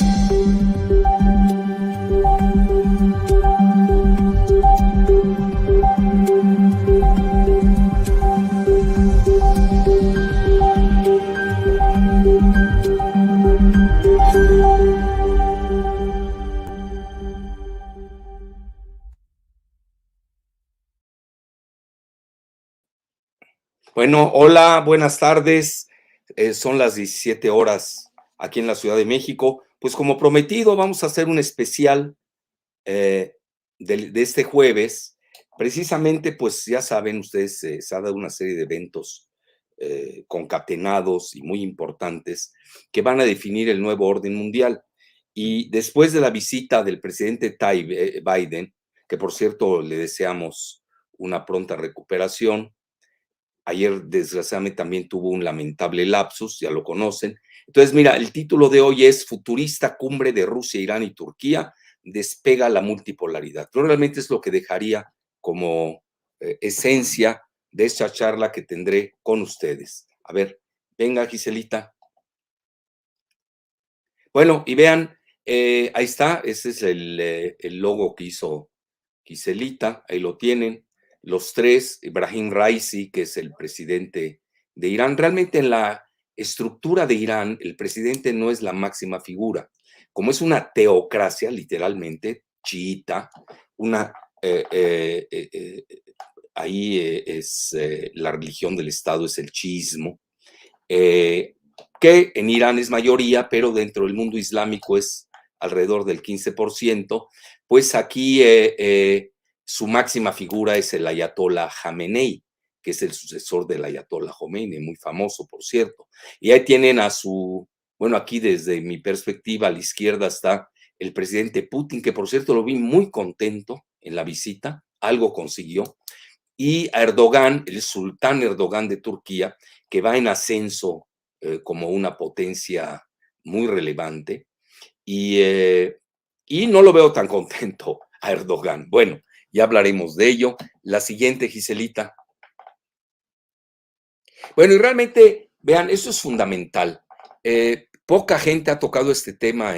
Bueno, hola, buenas tardes. Son las 17 horas aquí en la Ciudad de México. Pues como prometido, vamos a hacer un especial de este jueves. Precisamente, pues ya saben ustedes, se ha dado una serie de eventos concatenados y muy importantes que van a definir el nuevo orden mundial. Y después de la visita del presidente Biden, que por cierto le deseamos una pronta recuperación. Ayer, desgraciadamente, también tuvo un lamentable lapsus, ya lo conocen. Entonces, mira, el título de hoy es Futurista Cumbre de Rusia, Irán y Turquía, despega la multipolaridad. Pero realmente es lo que dejaría como esencia de esta charla que tendré con ustedes. A ver, venga, Giselita. Bueno, y vean, ahí está, ese es el logo que hizo Giselita, ahí lo tienen. Los tres, Ibrahim Raisi, que es el presidente de Irán. Realmente en la estructura de Irán, el presidente no es la máxima figura. Como es una teocracia, literalmente, chiita, una, ahí es la religión del Estado, es el chiismo, que en Irán es mayoría, pero dentro del mundo islámico es alrededor del 15%, pues aquí su máxima figura es el Ayatollah Jamenei, que es el sucesor del Ayatollah Khomeini, muy famoso, por cierto. Y ahí tienen a su, bueno, aquí desde mi perspectiva a la izquierda está el presidente Putin, que por cierto lo vi muy contento en la visita, algo consiguió, y a Erdogan, el sultán Erdogan de Turquía, que va en ascenso como una potencia muy relevante, y no lo veo tan contento a Erdogan. Bueno, ya hablaremos de ello. La siguiente, Giselita. Bueno, y realmente, vean, eso es fundamental. Poca gente ha tocado este tema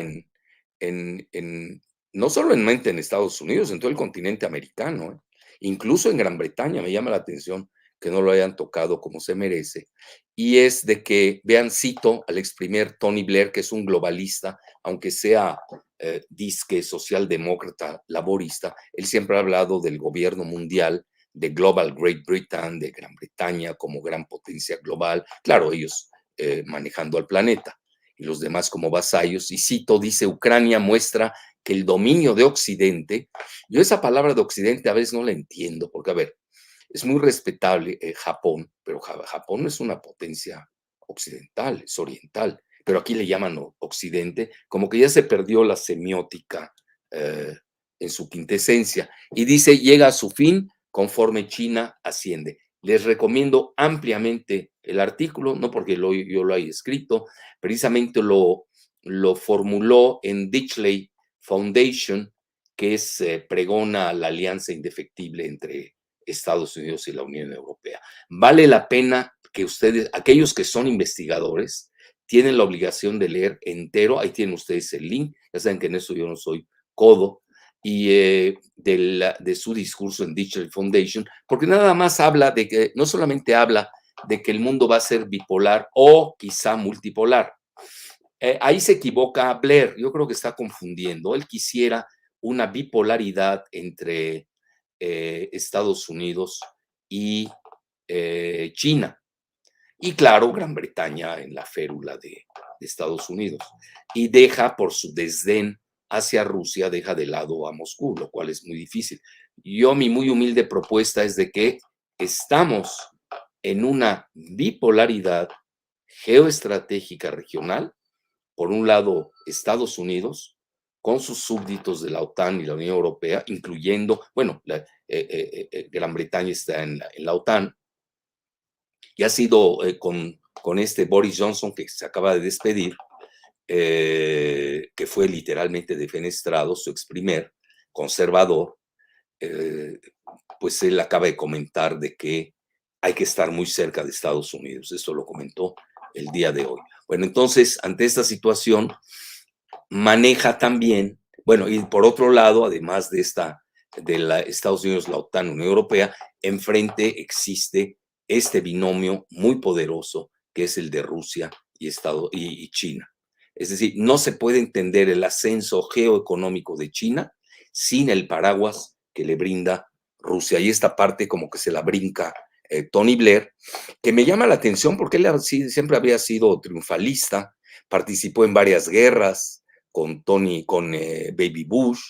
no solamente en Estados Unidos, en todo el continente americano, incluso en Gran Bretaña. Me llama la atención que no lo hayan tocado como se merece. Y es de que, vean, cito al ex primer Tony Blair, que es un globalista, aunque sea disque socialdemócrata, laborista, él siempre ha hablado del gobierno mundial, de Global Great Britain, de Gran Bretaña como gran potencia global, claro, ellos manejando al planeta y los demás como vasallos. Y cito, dice, Ucrania muestra que el dominio de Occidente, yo esa palabra de Occidente a veces no la entiendo, porque a ver, es muy respetable Japón, pero Japón no es una potencia occidental, es oriental, pero aquí le llaman Occidente, como que ya se perdió la semiótica en su quintesencia, y dice, llega a su fin conforme China asciende. Les recomiendo ampliamente el artículo, no porque yo lo haya escrito, precisamente lo formuló en Ditchley Foundation, que es pregona la alianza indefectible entre Estados Unidos y la Unión Europea. Vale la pena que ustedes, aquellos que son investigadores, tienen la obligación de leer entero. Ahí tienen ustedes el link. Ya saben que en eso yo no soy codo. Y de su discurso en Digital Foundation, porque nada más habla de que, no solamente habla de que el mundo va a ser bipolar o quizá multipolar. Ahí se equivoca Blair, yo creo que está confundiendo. Él quisiera una bipolaridad entre Estados Unidos y China. Y claro, Gran Bretaña en la férula de Estados Unidos. Y deja, por su desdén hacia Rusia, deja de lado a Moscú, lo cual es muy difícil. Yo, mi muy humilde propuesta es de que estamos en una bipolaridad geoestratégica regional. Por un lado, Estados Unidos, con sus súbditos de la OTAN y la Unión Europea, incluyendo, bueno, Gran Bretaña está en la OTAN, y ha sido con este Boris Johnson que se acaba de despedir, que fue literalmente defenestrado, su ex primer conservador, pues él acaba de comentar de que hay que estar muy cerca de Estados Unidos. Eso lo comentó el día de hoy. Bueno, entonces, ante esta situación, maneja también, bueno, y por otro lado, además de Estados Unidos, la OTAN, Unión Europea, enfrente existe este binomio muy poderoso que es el de Rusia y China. Es decir, no se puede entender el ascenso geoeconómico de China sin el paraguas que le brinda Rusia. Y esta parte como que se la brinca Tony Blair, que me llama la atención porque él siempre había sido triunfalista, participó en varias guerras con Baby Bush,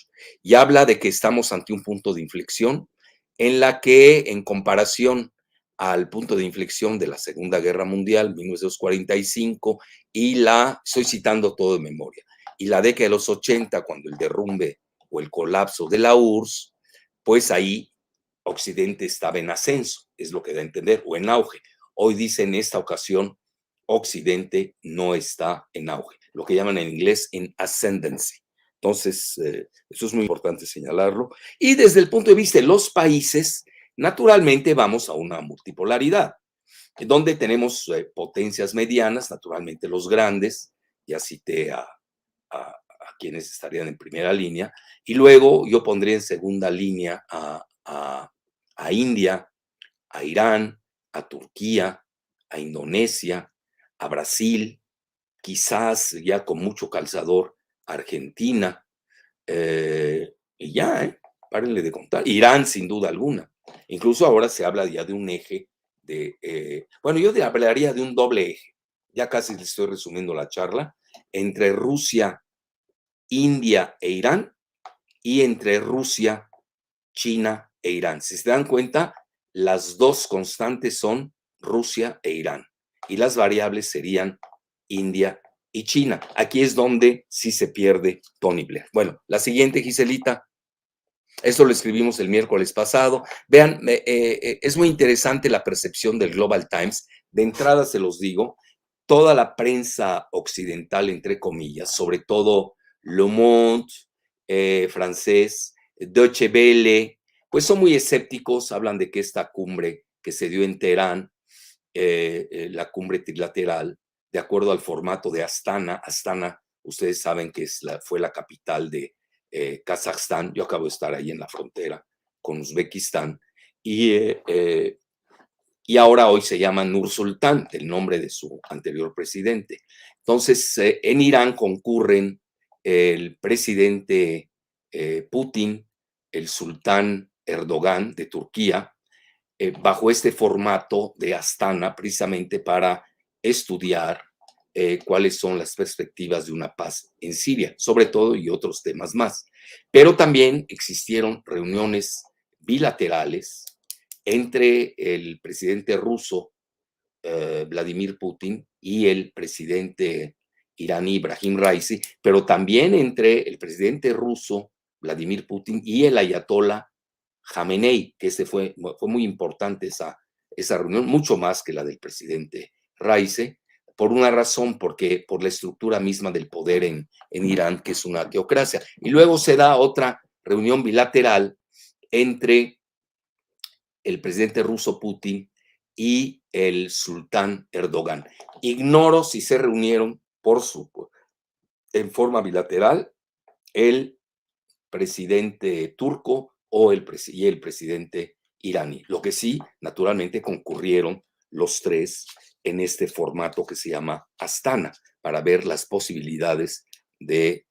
y habla de que estamos ante un punto de inflexión en la que, en comparación al punto de inflexión de la Segunda Guerra Mundial, 1945, estoy citando todo de memoria, y la década de los 80, cuando el derrumbe o el colapso de la URSS, pues ahí Occidente estaba en ascenso, es lo que da a entender, o en auge. Hoy dice en esta ocasión, Occidente no está en auge, lo que llaman en inglés en ascendancy. Entonces, eso es muy importante señalarlo. Y desde el punto de vista de los países, naturalmente vamos a una multipolaridad, donde tenemos potencias medianas, naturalmente los grandes, ya cité a quienes estarían en primera línea, y luego yo pondría en segunda línea a India, a Irán, a Turquía, a Indonesia, a Brasil, quizás ya con mucho calzador, Argentina, y ya, párenle de contar. Irán, sin duda alguna. Incluso ahora se habla ya de un eje bueno, yo hablaría de un doble eje, ya casi les estoy resumiendo la charla, entre Rusia, India e Irán, y entre Rusia, China e Irán. Si se dan cuenta, las dos constantes son Rusia e Irán, y las variables serían India y China. Aquí es donde sí se pierde Tony Blair. Bueno, la siguiente, Giselita. Esto lo escribimos el miércoles pasado. Vean, es muy interesante la percepción del Global Times. De entrada se los digo, toda la prensa occidental, entre comillas, sobre todo Le Monde, francés, Deutsche Welle, pues son muy escépticos, hablan de que esta cumbre que se dio en Teherán, la cumbre trilateral, de acuerdo al formato de Astana, ustedes saben que fue la capital de Kazajstán, yo acabo de estar ahí en la frontera con Uzbekistán, y ahora hoy se llama Nursultán, el nombre de su anterior presidente. Entonces, en Irán concurren el presidente Putin, el sultán Erdogan de Turquía, bajo este formato de Astana, precisamente para estudiar cuáles son las perspectivas de una paz en Siria, sobre todo, y otros temas más. Pero también existieron reuniones bilaterales entre el presidente ruso, Vladimir Putin, y el presidente iraní, Ibrahim Raisi, pero también entre el presidente ruso, Vladimir Putin, y el ayatollah Jamenei, que fue muy importante esa reunión, mucho más que la del presidente Raisi, por una razón, porque por la estructura misma del poder en Irán, que es una teocracia. Y luego se da otra reunión bilateral entre el presidente ruso Putin y el sultán Erdogan. Ignoro si se reunieron en forma bilateral el presidente turco y el presidente iraní. Lo que sí, naturalmente, concurrieron los tres en este formato que se llama Astana, para ver las posibilidades de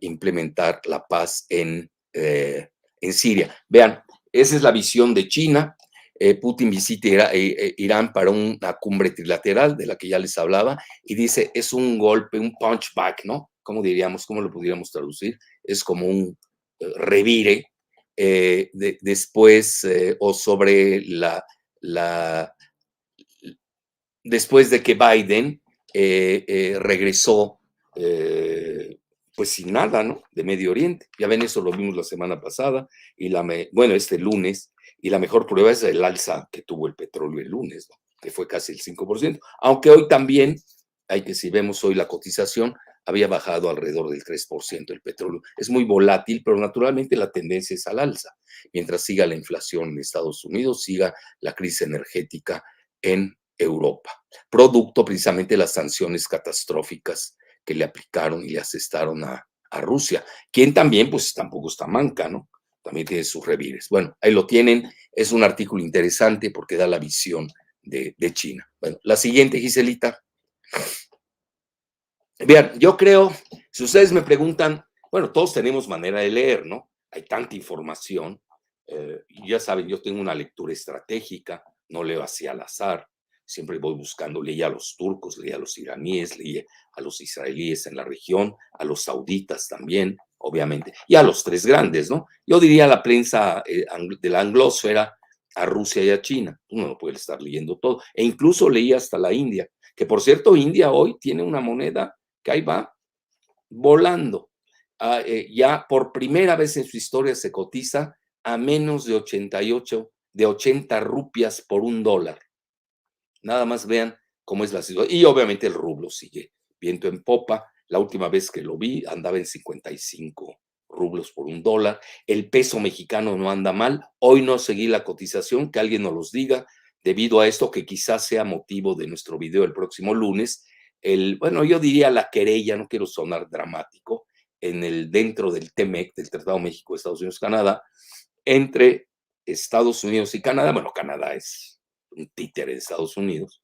implementar la paz en Siria. Vean, esa es la visión de China. Putin visita Irán para una cumbre trilateral de la que ya les hablaba y dice, es un golpe, un punchback, ¿no? ¿Cómo diríamos? ¿Cómo lo pudiéramos traducir? Es como un revire después o sobre después de que Biden regresó pues sin nada, ¿no? De Medio Oriente. Ya ven, eso lo vimos la semana pasada bueno, este lunes, y la mejor prueba es el alza que tuvo el petróleo el lunes, ¿no? Que fue casi el 5%, aunque hoy también, si vemos hoy la cotización, había bajado alrededor del 3% el petróleo. Es muy volátil, pero naturalmente la tendencia es al alza. Mientras siga la inflación en Estados Unidos, siga la crisis energética en Europa, producto precisamente de las sanciones catastróficas que le aplicaron y le asestaron a Rusia, quien también, pues tampoco está manca, ¿no? También tiene sus revires. Bueno, ahí lo tienen, es un artículo interesante porque da la visión de China. Bueno, la siguiente, Giselita. Vean, yo creo, si ustedes me preguntan, bueno, todos tenemos manera de leer, ¿no? Hay tanta información. Ya saben, yo tengo una lectura estratégica, no leo así al azar, siempre voy buscando, leía a los turcos, leía a los iraníes, leía a los israelíes en la región, a los sauditas también, obviamente, y a los tres grandes, ¿no? Yo diría a la prensa de la anglosfera, a Rusia y a China. Uno no puede estar leyendo todo. E incluso leí hasta la India, que por cierto, India hoy tiene una moneda que ahí va volando. Ya por primera vez en su historia se cotiza a menos de 88, de 80 rupias por $1. Nada más vean cómo es la situación. Y obviamente el rublo sigue viento en popa. La última vez que lo vi andaba en 55 rublos por $1. El peso mexicano no anda mal. Hoy no seguí la cotización, que alguien nos los diga, debido a esto que quizás sea motivo de nuestro video el próximo lunes. Bueno, yo diría la querella, no quiero sonar dramático, dentro del TEMEC, del Tratado México, Estados Unidos, Canadá, entre Estados Unidos y Canadá. Bueno, Canadá es un títere de Estados Unidos,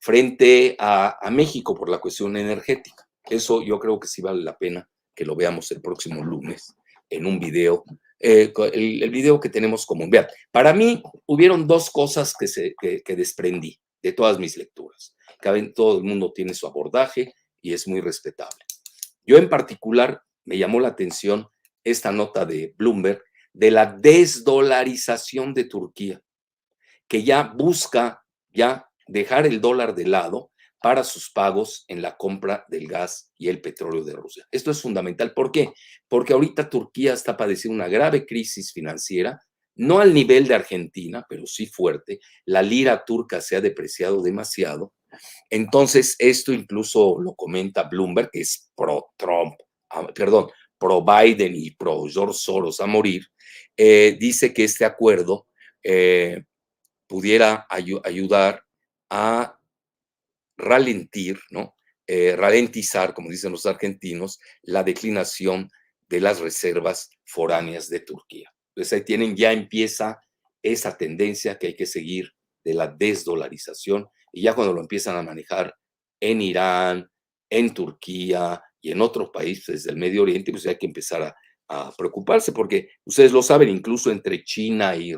frente a México por la cuestión energética. Eso yo creo que sí vale la pena que lo veamos el próximo lunes en un video, el video que tenemos común. Vean, para mí hubieron dos cosas que desprendí de todas mis lecturas. Todo el mundo tiene su abordaje y es muy respetable. Yo en particular me llamó la atención esta nota de Bloomberg de la desdolarización de Turquía, que ya busca ya dejar el dólar de lado para sus pagos en la compra del gas y el petróleo de Rusia. Esto es fundamental. ¿Por qué? Porque ahorita Turquía está padeciendo una grave crisis financiera, no al nivel de Argentina, pero sí fuerte. La lira turca se ha depreciado demasiado. Entonces, esto incluso lo comenta Bloomberg, que es pro-Trump, perdón, pro-Biden y pro-George Soros a morir. Dice que este acuerdo pudiera ayudar a ralentir, ¿no? Ralentizar, como dicen los argentinos, la declinación de las reservas foráneas de Turquía. Entonces ahí tienen, ya empieza esa tendencia que hay que seguir de la desdolarización, y ya cuando lo empiezan a manejar en Irán, en Turquía y en otros países del Medio Oriente, pues hay que empezar a preocuparse, porque ustedes lo saben, incluso entre China y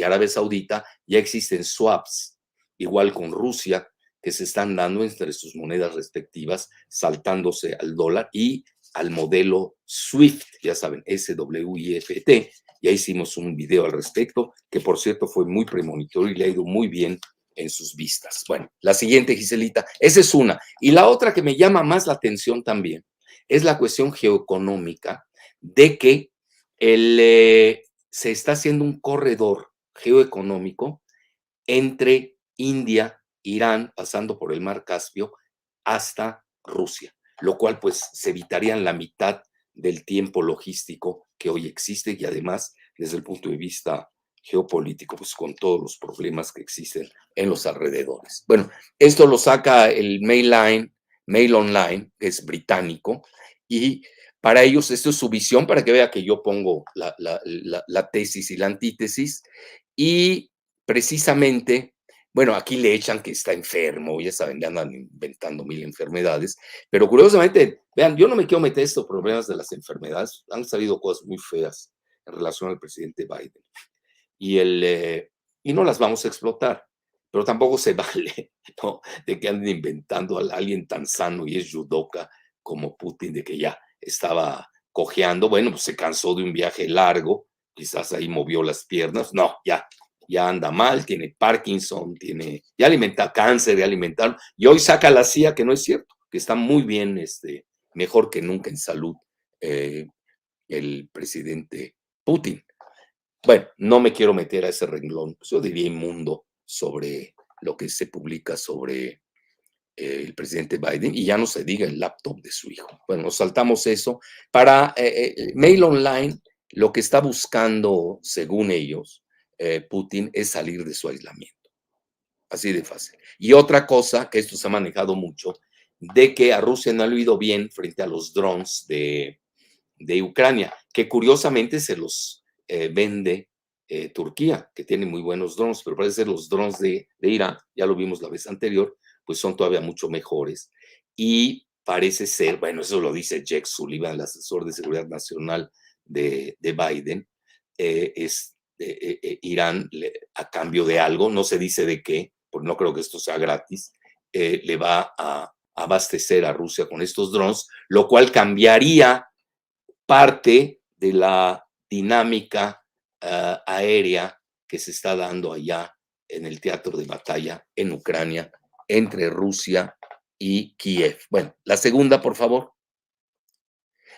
Arabia Saudita ya existen swaps, igual con Rusia, que se están dando entre sus monedas respectivas, saltándose al dólar y al modelo SWIFT, ya saben, SWIFT. Ya hicimos un video al respecto, que por cierto fue muy premonitorio y le ha ido muy bien en sus vistas. Bueno, la siguiente, Giselita, esa es una. Y la otra que me llama más la atención también es la cuestión geoeconómica de que se está haciendo un corredor geoeconómico entre India, Irán, pasando por el mar Caspio, hasta Rusia, lo cual pues se evitarían la mitad del tiempo logístico que hoy existe, y además desde el punto de vista geopolítico, pues con todos los problemas que existen en los alrededores. Bueno, esto lo saca el Mail Online, que es británico, y para ellos esto es su visión, para que vea que yo pongo la tesis y la antítesis, y precisamente, bueno, aquí le echan que está enfermo, ya saben, le andan inventando mil enfermedades, pero curiosamente, vean, yo no me quiero meter estos problemas de las enfermedades, han salido cosas muy feas en relación al presidente Biden, y no las vamos a explotar, pero tampoco se vale, ¿no?, de que anden inventando a alguien tan sano y es judoka como Putin, de que ya estaba cojeando. Bueno, pues se cansó de un viaje largo, quizás ahí movió las piernas, no, ya anda mal, tiene Parkinson, ya alimenta cáncer, ya alimentaron, y hoy saca la CIA que no es cierto, que está muy bien, mejor que nunca en salud, el presidente Putin. Bueno, no me quiero meter a ese renglón, pues yo diría inmundo sobre lo que se publica sobre el presidente Biden, y ya no se diga el laptop de su hijo. Bueno, nos saltamos eso. Para Mail Online, lo que está buscando, según ellos, Putin, es salir de su aislamiento. Así de fácil. Y otra cosa, que esto se ha manejado mucho, de que a Rusia no le ha ido bien frente a los drones de Ucrania, que curiosamente se los vende Turquía, que tiene muy buenos drones, pero parece ser los drones de Irán, ya lo vimos la vez anterior, pues son todavía mucho mejores. Y parece ser, bueno, eso lo dice Jake Sullivan, el asesor de seguridad nacional de Biden, Irán, a cambio de algo, no se dice de qué, porque no creo que esto sea gratis, le va a abastecer a Rusia con estos drones, lo cual cambiaría parte de la dinámica aérea que se está dando allá en el teatro de batalla en Ucrania entre Rusia y Kiev. Bueno, la segunda, por favor.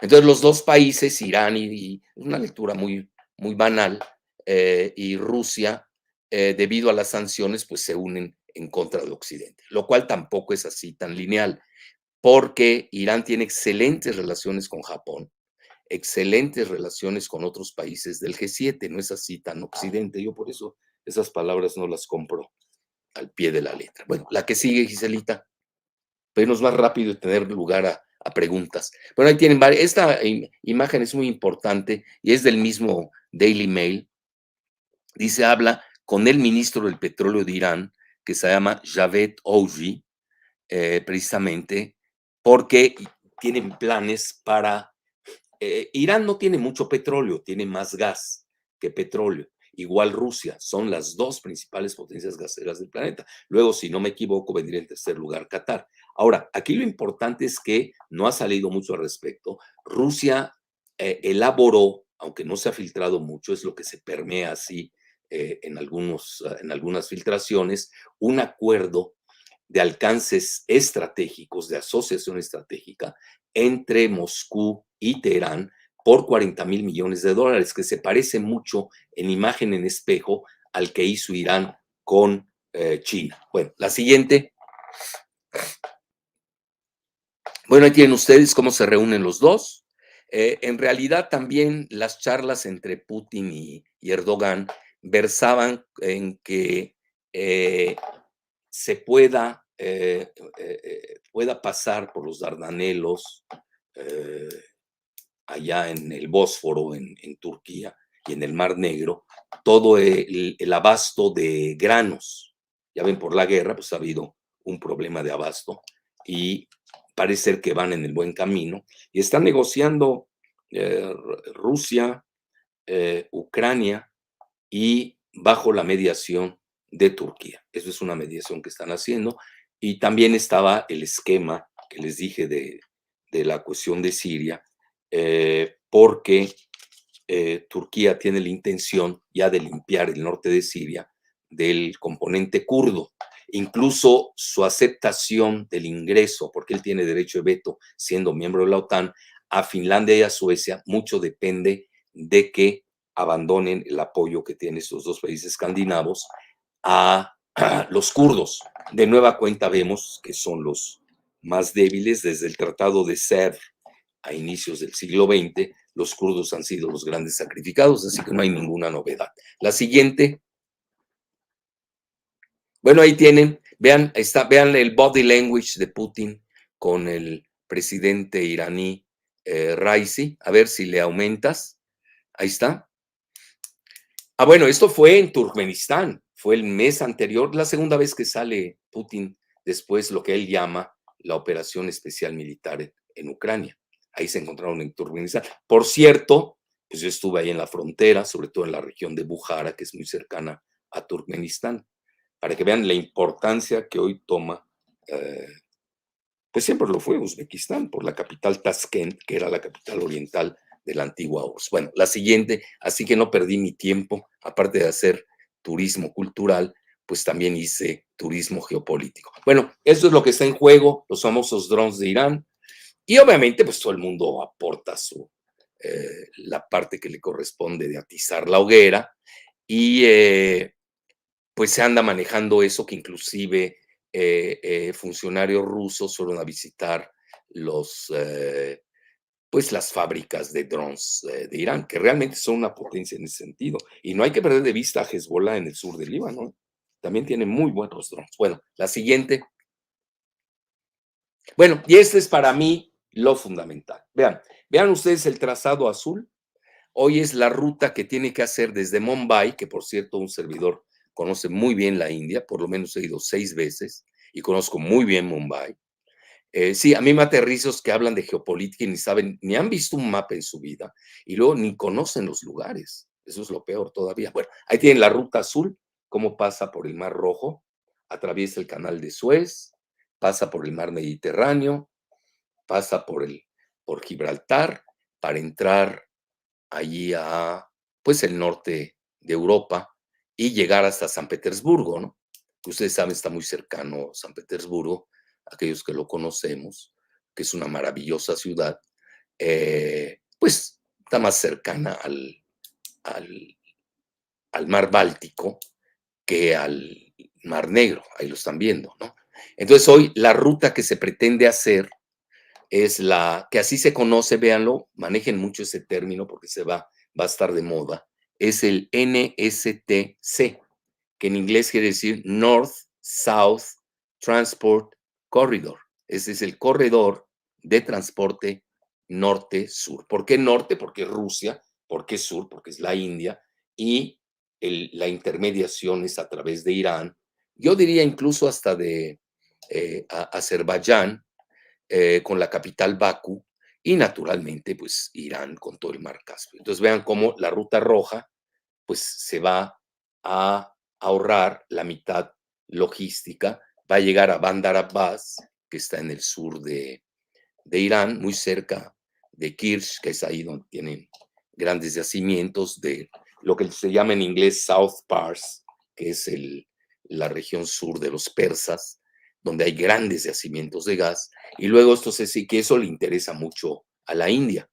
Entonces, los dos países, Irán y una lectura muy banal, y Rusia, debido a las sanciones, pues se unen en contra de Occidente, lo cual tampoco es así tan lineal, porque Irán tiene excelentes relaciones con Japón, excelentes relaciones con otros países del G7, no es así tan Occidente. Yo por eso esas palabras no las compro al pie de la letra. Bueno, la que sigue, Giselita, pero irnos más rápido y tener lugar a preguntas. Bueno, ahí tienen varias. Esta imagen es muy importante y es del mismo Daily Mail. Dice, habla con el ministro del petróleo de Irán, que se llama Javed Ouji, precisamente porque tienen planes para Irán no tiene mucho petróleo, tiene más gas que petróleo. Igual Rusia, son las dos principales potencias gaseras del planeta. Luego, si no me equivoco, vendría en tercer lugar Qatar. Ahora, aquí lo importante es que no ha salido mucho al respecto. Rusia elaboró, aunque no se ha filtrado mucho, es lo que se permea así en algunas filtraciones, un acuerdo de alcances estratégicos, de asociación estratégica entre Moscú y Teherán por 40,000 millones de dólares, que se parece mucho en imagen en espejo al que hizo Irán con China. Bueno, la siguiente. Bueno, ahí tienen ustedes cómo se reúnen los dos. En realidad también las charlas entre Putin y Erdogan versaban en que se pueda pasar por los Dardanelos, allá en el Bósforo, en Turquía, y en el Mar Negro, todo el abasto de granos. Ya ven, por la guerra, pues ha habido un problema de abasto y parece ser que van en el buen camino y están negociando Rusia, Ucrania y bajo la mediación de Turquía. Eso es una mediación que están haciendo. Y también estaba el esquema que les dije de la cuestión de Siria, porque Turquía tiene la intención ya de limpiar el norte de Siria del componente kurdo. Incluso su aceptación del ingreso, porque él tiene derecho de veto siendo miembro de la OTAN, a Finlandia y a Suecia, mucho depende de que abandonen el apoyo que tienen estos dos países escandinavos a los kurdos. De nueva cuenta vemos que son los más débiles desde el Tratado de Sèvres a inicios del siglo XX. Los kurdos han sido los grandes sacrificados, así que no hay ninguna novedad. La siguiente. Bueno, ahí tienen, vean el body language de Putin con el presidente iraní Raisi, a ver si le aumentas. Ahí está. Ah, bueno, esto fue en Turkmenistán, fue el mes anterior, la segunda vez que sale Putin después lo que él llama la operación especial militar en Ucrania. Ahí se encontraron en Turkmenistán. Por cierto, pues yo estuve ahí en la frontera, sobre todo en la región de Bujara, que es muy cercana a Turkmenistán, para que vean la importancia que hoy toma, pues siempre lo fue Uzbekistán, por la capital Tashkent, que era la capital oriental de la antigua URSS. Bueno, la siguiente, así que no perdí mi tiempo, aparte de hacer turismo cultural, pues también hice turismo geopolítico. Bueno, eso es lo que está en juego, los famosos drones de Irán, y obviamente pues todo el mundo aporta la parte que le corresponde de atizar la hoguera, y pues se anda manejando eso, que inclusive funcionarios rusos fueron a visitar pues las fábricas de drones de Irán, que realmente son una potencia en ese sentido. Y no hay que perder de vista a Hezbollah en el sur del Líbano. También tiene muy buenos drones. Bueno, la siguiente. Bueno, y este es para mí lo fundamental. Vean ustedes el trazado azul. Hoy es la ruta que tiene que hacer desde Mumbai, que por cierto un servidor conoce muy bien la India, por lo menos he ido 6 veces y conozco muy bien Mumbai. Sí, a mí me aterrizos que hablan de geopolítica y ni saben, ni han visto un mapa en su vida y luego ni conocen los lugares. Eso es lo peor todavía. Bueno, ahí tienen la ruta azul, cómo pasa por el Mar Rojo, atraviesa el Canal de Suez, pasa por el Mar Mediterráneo, pasa por Gibraltar para entrar allí a, pues, el norte de Europa y llegar hasta San Petersburgo, ¿no? Que ustedes saben, está muy cercano San Petersburgo, aquellos que lo conocemos, que es una maravillosa ciudad, pues está más cercana al, al mar Báltico que al mar Negro, ahí lo están viendo, ¿no? Entonces hoy la ruta que se pretende hacer es la que así se conoce, véanlo, manejen mucho ese término porque va a estar de moda, es el NSTC, que en inglés quiere decir North South Transport Corridor. Ese es el corredor de transporte norte-sur. ¿Por qué norte? Porque es Rusia. ¿Por qué sur? Porque es la India. Y la intermediación es a través de Irán. Yo diría incluso hasta de Azerbaiyán, con la capital Bakú, y naturalmente pues Irán con todo el mar Caspio. Entonces vean cómo la ruta roja pues se va a ahorrar la mitad logística, va a llegar a Bandar Abbas, que está en el sur de Irán, muy cerca de Kirch, que es ahí donde tienen grandes yacimientos de lo que se llama en inglés South Pars, que es la región sur de los persas, donde hay grandes yacimientos de gas, y luego esto sí que eso le interesa mucho a la India,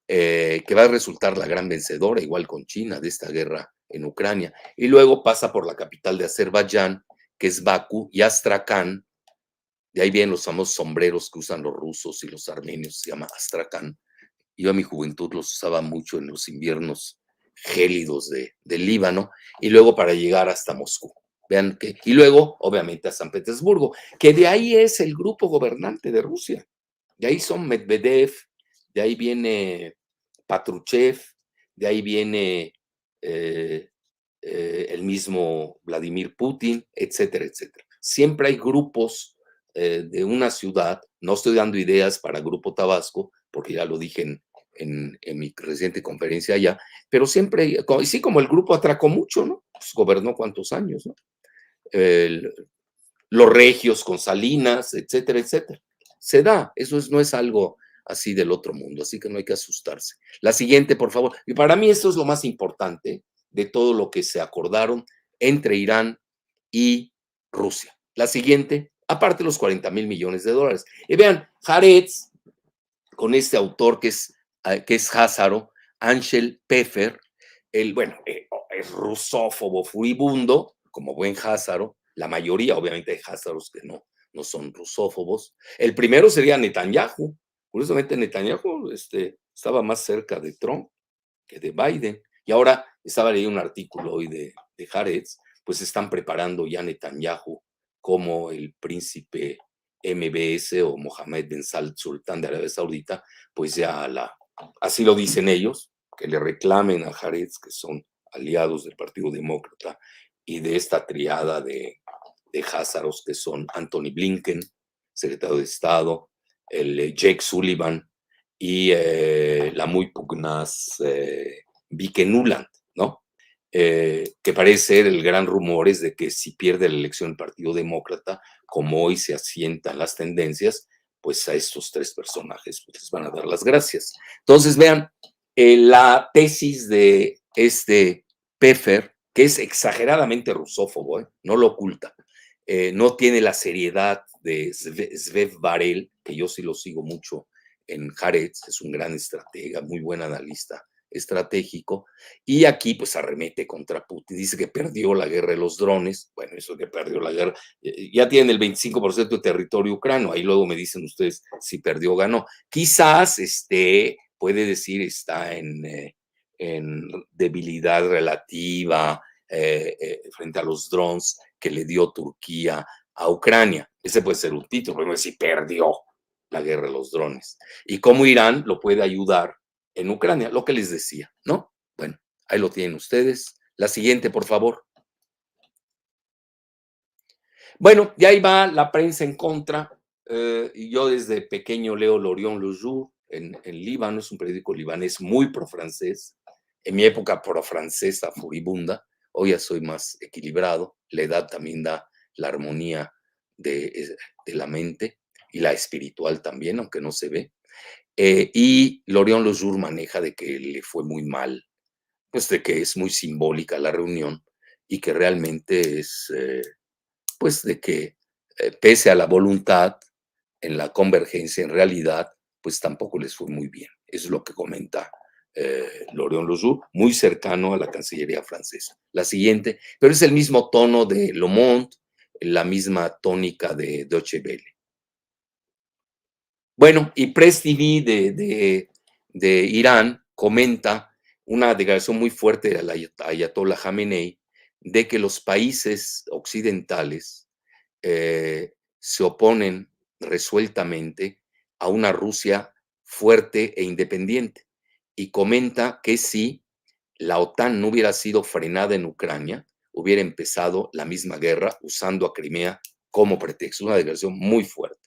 que va a resultar la gran vencedora, igual con China, de esta guerra en Ucrania, y luego pasa por la capital de Azerbaiyán, que es Bakú, y Astrakán, de ahí vienen los famosos sombreros que usan los rusos y los armenios, se llama Astrakán. Yo en mi juventud los usaba mucho en los inviernos gélidos del Líbano, y luego para llegar hasta Moscú. Vean que, y luego, obviamente, a San Petersburgo, que de ahí es el grupo gobernante de Rusia. De ahí son Medvedev, de ahí viene Patruchev, de ahí viene eh, el mismo Vladimir Putin, etcétera, etcétera. Siempre hay grupos de una ciudad, no estoy dando ideas para Grupo Tabasco, porque ya lo dije en mi reciente conferencia allá, pero siempre, sí, como el grupo atracó mucho, ¿no? Pues gobernó cuántos años, ¿no? El, los regios con Salinas, etcétera, etcétera. Se da, no es algo así del otro mundo, así que no hay que asustarse. La siguiente, por favor. Y para mí esto es lo más importante de todo lo que se acordaron entre Irán y Rusia. La siguiente, aparte los 40,000 millones de dólares. Y vean, Haaretz, con este autor que es Házaro, Ángel Peffer, bueno, es rusófobo furibundo, como buen Házaro, la mayoría, obviamente, hay Házaros que no son rusófobos. El primero sería Netanyahu. Curiosamente, Netanyahu estaba más cerca de Trump que de Biden. Y ahora estaba leyendo un artículo hoy de Haaretz, pues están preparando ya Netanyahu como el príncipe MBS o Mohammed bin Sultán de Arabia Saudita, pues ya así lo dicen ellos, que le reclamen a Haaretz, que son aliados del Partido Demócrata y de esta triada de Házaros, que son Anthony Blinken, secretario de Estado, el Jake Sullivan y la muy pugnaz Vike Nuland, ¿no? Que parece ser el gran rumor es de que si pierde la elección el Partido Demócrata, como hoy se asientan las tendencias, pues a estos tres personajes pues, les van a dar las gracias. Entonces, vean, la tesis de este Peffer, que es exageradamente rusófobo, no lo oculta, no tiene la seriedad de Svev Varel, que yo sí lo sigo mucho en Haaretz, es un gran estratega, muy buen analista estratégico, y aquí pues arremete contra Putin, dice que perdió la guerra de los drones, bueno, eso que perdió la guerra, ya tienen el 25% de territorio ucraniano, ahí luego me dicen ustedes si perdió o ganó, quizás puede decir está en debilidad relativa frente a los drones que le dio Turquía a Ucrania, Ese puede ser un título, pero si perdió la guerra de los drones. Y cómo Irán lo puede ayudar en Ucrania, lo que les decía, ¿no? Bueno, ahí lo tienen ustedes. La siguiente, por favor. Bueno, y ahí va la prensa en contra. Y yo desde pequeño leo L'Orient Le Jour en Líbano, es un periódico libanés muy pro-francés. En mi época pro-francesa furibunda, hoy ya soy más equilibrado. La edad también da la armonía de la mente y la espiritual también, aunque no se ve. Y L'Orient Le Jour maneja de que le fue muy mal, pues de que es muy simbólica la reunión y que realmente es pues de que pese a la voluntad en la convergencia, en realidad, pues tampoco les fue muy bien. Eso es lo que comenta L'Orient Le Jour, muy cercano a la Cancillería francesa. La siguiente, pero es el mismo tono de Le Monde, la misma tónica de Deutsche Welle. Bueno, y Press TV de Irán comenta una declaración muy fuerte del Ayatollah Khamenei de que los países occidentales se oponen resueltamente a una Rusia fuerte e independiente. Y comenta que si la OTAN no hubiera sido frenada en Ucrania, hubiera empezado la misma guerra usando a Crimea como pretexto. Una declaración muy fuerte.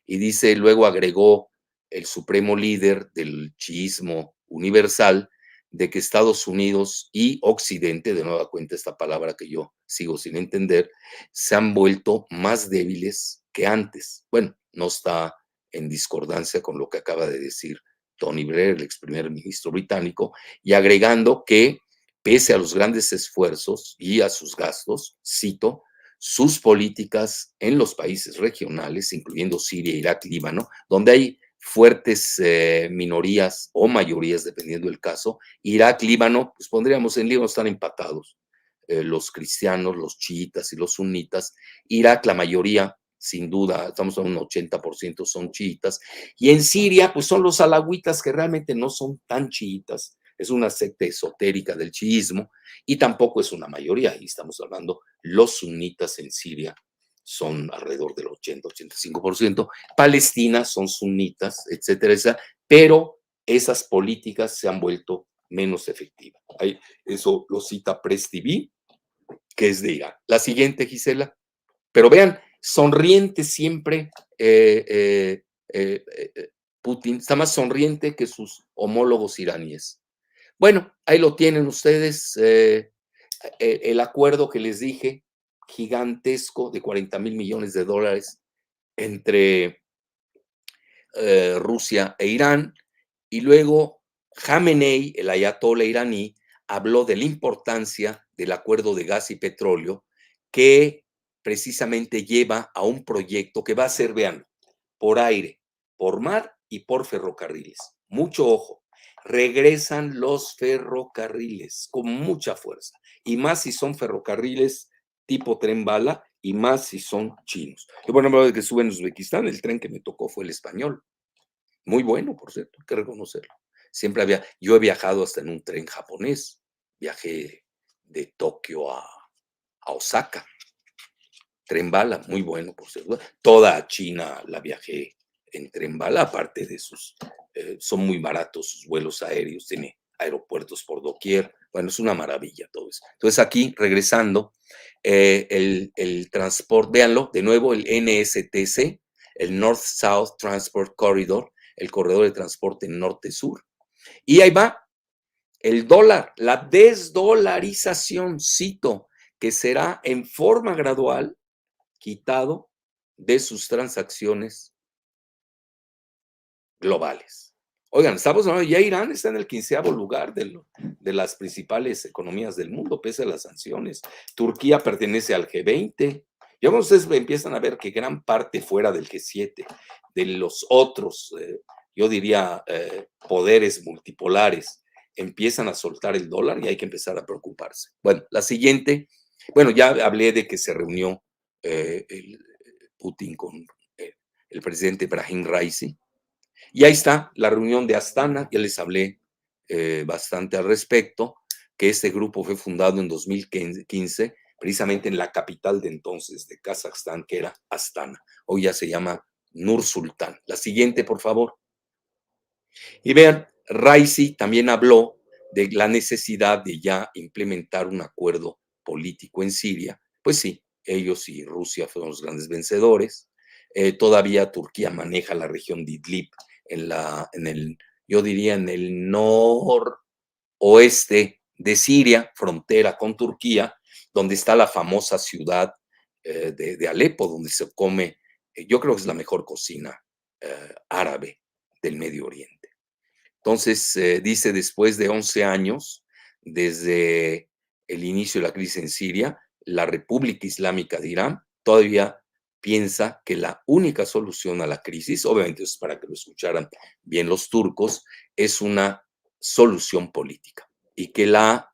Y dice, luego agregó el supremo líder del chiismo universal, de que Estados Unidos y Occidente, de nueva cuenta esta palabra que yo sigo sin entender, se han vuelto más débiles que antes. Bueno, no está en discordancia con lo que acaba de decir Tony Blair, el ex primer ministro británico, y agregando que pese a los grandes esfuerzos y a sus gastos, cito, sus políticas en los países regionales, incluyendo Siria, Irak, Líbano, donde hay fuertes minorías o mayorías, dependiendo del caso. Irak, Líbano, pues pondríamos en Líbano, están empatados los cristianos, los chiitas y los sunitas. Irak, la mayoría, sin duda, estamos en un 80% son chiitas. Y en Siria, pues son los alawitas que realmente no son tan chiitas. Es una secta esotérica del chiismo y tampoco es una mayoría. Ahí estamos hablando, los sunitas en Siria son alrededor del 80-85%. Palestina son sunitas, etcétera, etcétera, pero esas políticas se han vuelto menos efectivas. Ahí, eso lo cita Press TV, que es de Irán. La siguiente, Gisela. Pero vean, sonriente siempre Putin, está más sonriente que sus homólogos iraníes. Bueno, ahí lo tienen ustedes, el acuerdo que les dije, gigantesco de 40,000 millones de dólares entre Rusia e Irán, y luego Khamenei, el ayatollah iraní, habló de la importancia del acuerdo de gas y petróleo que precisamente lleva a un proyecto que va a ser, vean, por aire, por mar y por ferrocarriles. Mucho ojo, regresan los ferrocarriles con mucha fuerza, y más si son ferrocarriles tipo tren bala, y más si son chinos. Y bueno, me de que sube en Uzbekistán, el tren que me tocó fue el español. Muy bueno, por cierto, hay que reconocerlo. Yo he viajado hasta en un tren japonés, viajé de Tokio a Osaka, tren bala, muy bueno, por cierto. Toda China la viajé en tren bala, aparte de son muy baratos sus vuelos aéreos, tiene aeropuertos por doquier. Bueno, es una maravilla todo eso. Entonces aquí, regresando, el transporte, véanlo, de nuevo el NSTC, el North-South Transport Corridor, el corredor de transporte norte-sur. Y ahí va el dólar, la desdolarización, cito, que será en forma gradual quitado de sus transacciones globales. Oigan, estamos hablando, ya Irán está en el 15º lugar de las principales economías del mundo, pese a las sanciones. Turquía pertenece al G20. Ya ustedes empiezan a ver que gran parte fuera del G7, de los otros, yo diría, poderes multipolares, empiezan a soltar el dólar y hay que empezar a preocuparse. Bueno, la siguiente, bueno, ya hablé de que se reunió Putin con el presidente Brahim Raisi. Y ahí está la reunión de Astana, ya les hablé bastante al respecto, que este grupo fue fundado en 2015 precisamente en la capital de entonces de Kazajstán, que era Astana. Hoy ya se llama Nur Sultán. La siguiente, por favor. Y vean, Raisi también habló de la necesidad de ya implementar un acuerdo político en Siria. Pues sí, ellos y Rusia fueron los grandes vencedores. Todavía Turquía maneja la región de Idlib yo diría, en el noroeste de Siria, frontera con Turquía, donde está la famosa ciudad de Alepo, donde se come, yo creo que es la mejor cocina árabe del Medio Oriente. Entonces, dice, después de 11 años, desde el inicio de la crisis en Siria, la República Islámica de Irán todavía piensa que la única solución a la crisis, obviamente es para que lo escucharan bien los turcos, es una solución política y que la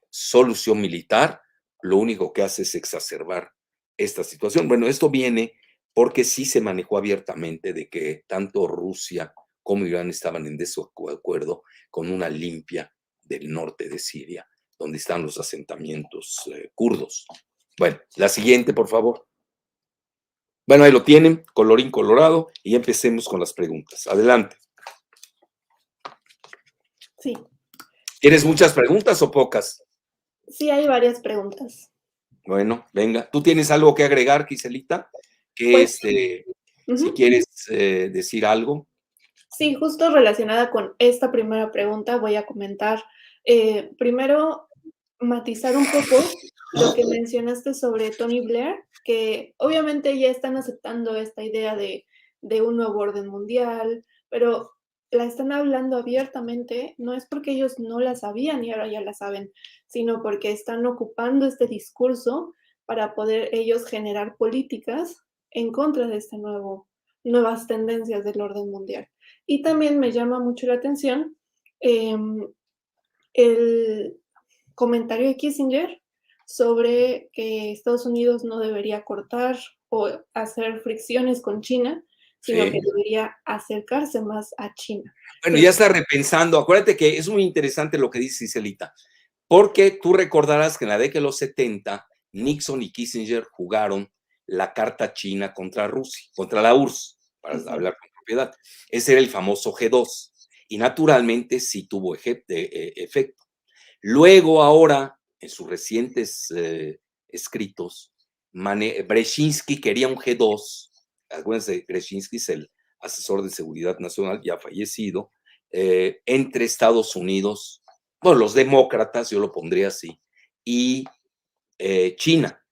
solución militar lo único que hace es exacerbar esta situación. Bueno, esto viene porque sí se manejó abiertamente de que tanto Rusia como Irán estaban en desacuerdo con una limpia del norte de Siria, donde están los asentamientos kurdos. Bueno, la siguiente, por favor. Bueno, ahí lo tienen, colorín colorado, y empecemos con las preguntas. Adelante. Sí. ¿Tienes muchas preguntas o pocas? Sí, hay varias preguntas. Bueno, venga. ¿Tú tienes algo que agregar, Giselita? Que Pues, si quieres decir algo. sí, justo relacionada con esta primera pregunta, voy a comentar, primero, matizar un poco lo que mencionaste sobre Tony Blair, que obviamente ya están aceptando esta idea de un nuevo orden mundial, pero la están hablando abiertamente, no es porque ellos no la sabían y ahora ya la saben, sino porque están ocupando este discurso para poder ellos generar políticas en contra de este nuevas tendencias del orden mundial. Y también me llama mucho la atención, el comentario de Kissinger sobre que Estados Unidos no debería cortar o hacer fricciones con China, sino que Sí. debería acercarse más a China. Bueno, Que ya está repensando. Acuérdate que es muy interesante lo que dice Giselita, porque tú recordarás que en la década de los 70, Nixon y Kissinger jugaron la carta china contra Rusia, contra la URSS, para hablar con propiedad. Ese era el famoso G2, y naturalmente sí tuvo efecto. Luego, ahora, en sus recientes escritos, Brzezinski quería un G2. Acuérdense, Brzezinski es el asesor de seguridad nacional, ya fallecido, entre Estados Unidos, bueno, los demócratas, yo lo pondría así, y China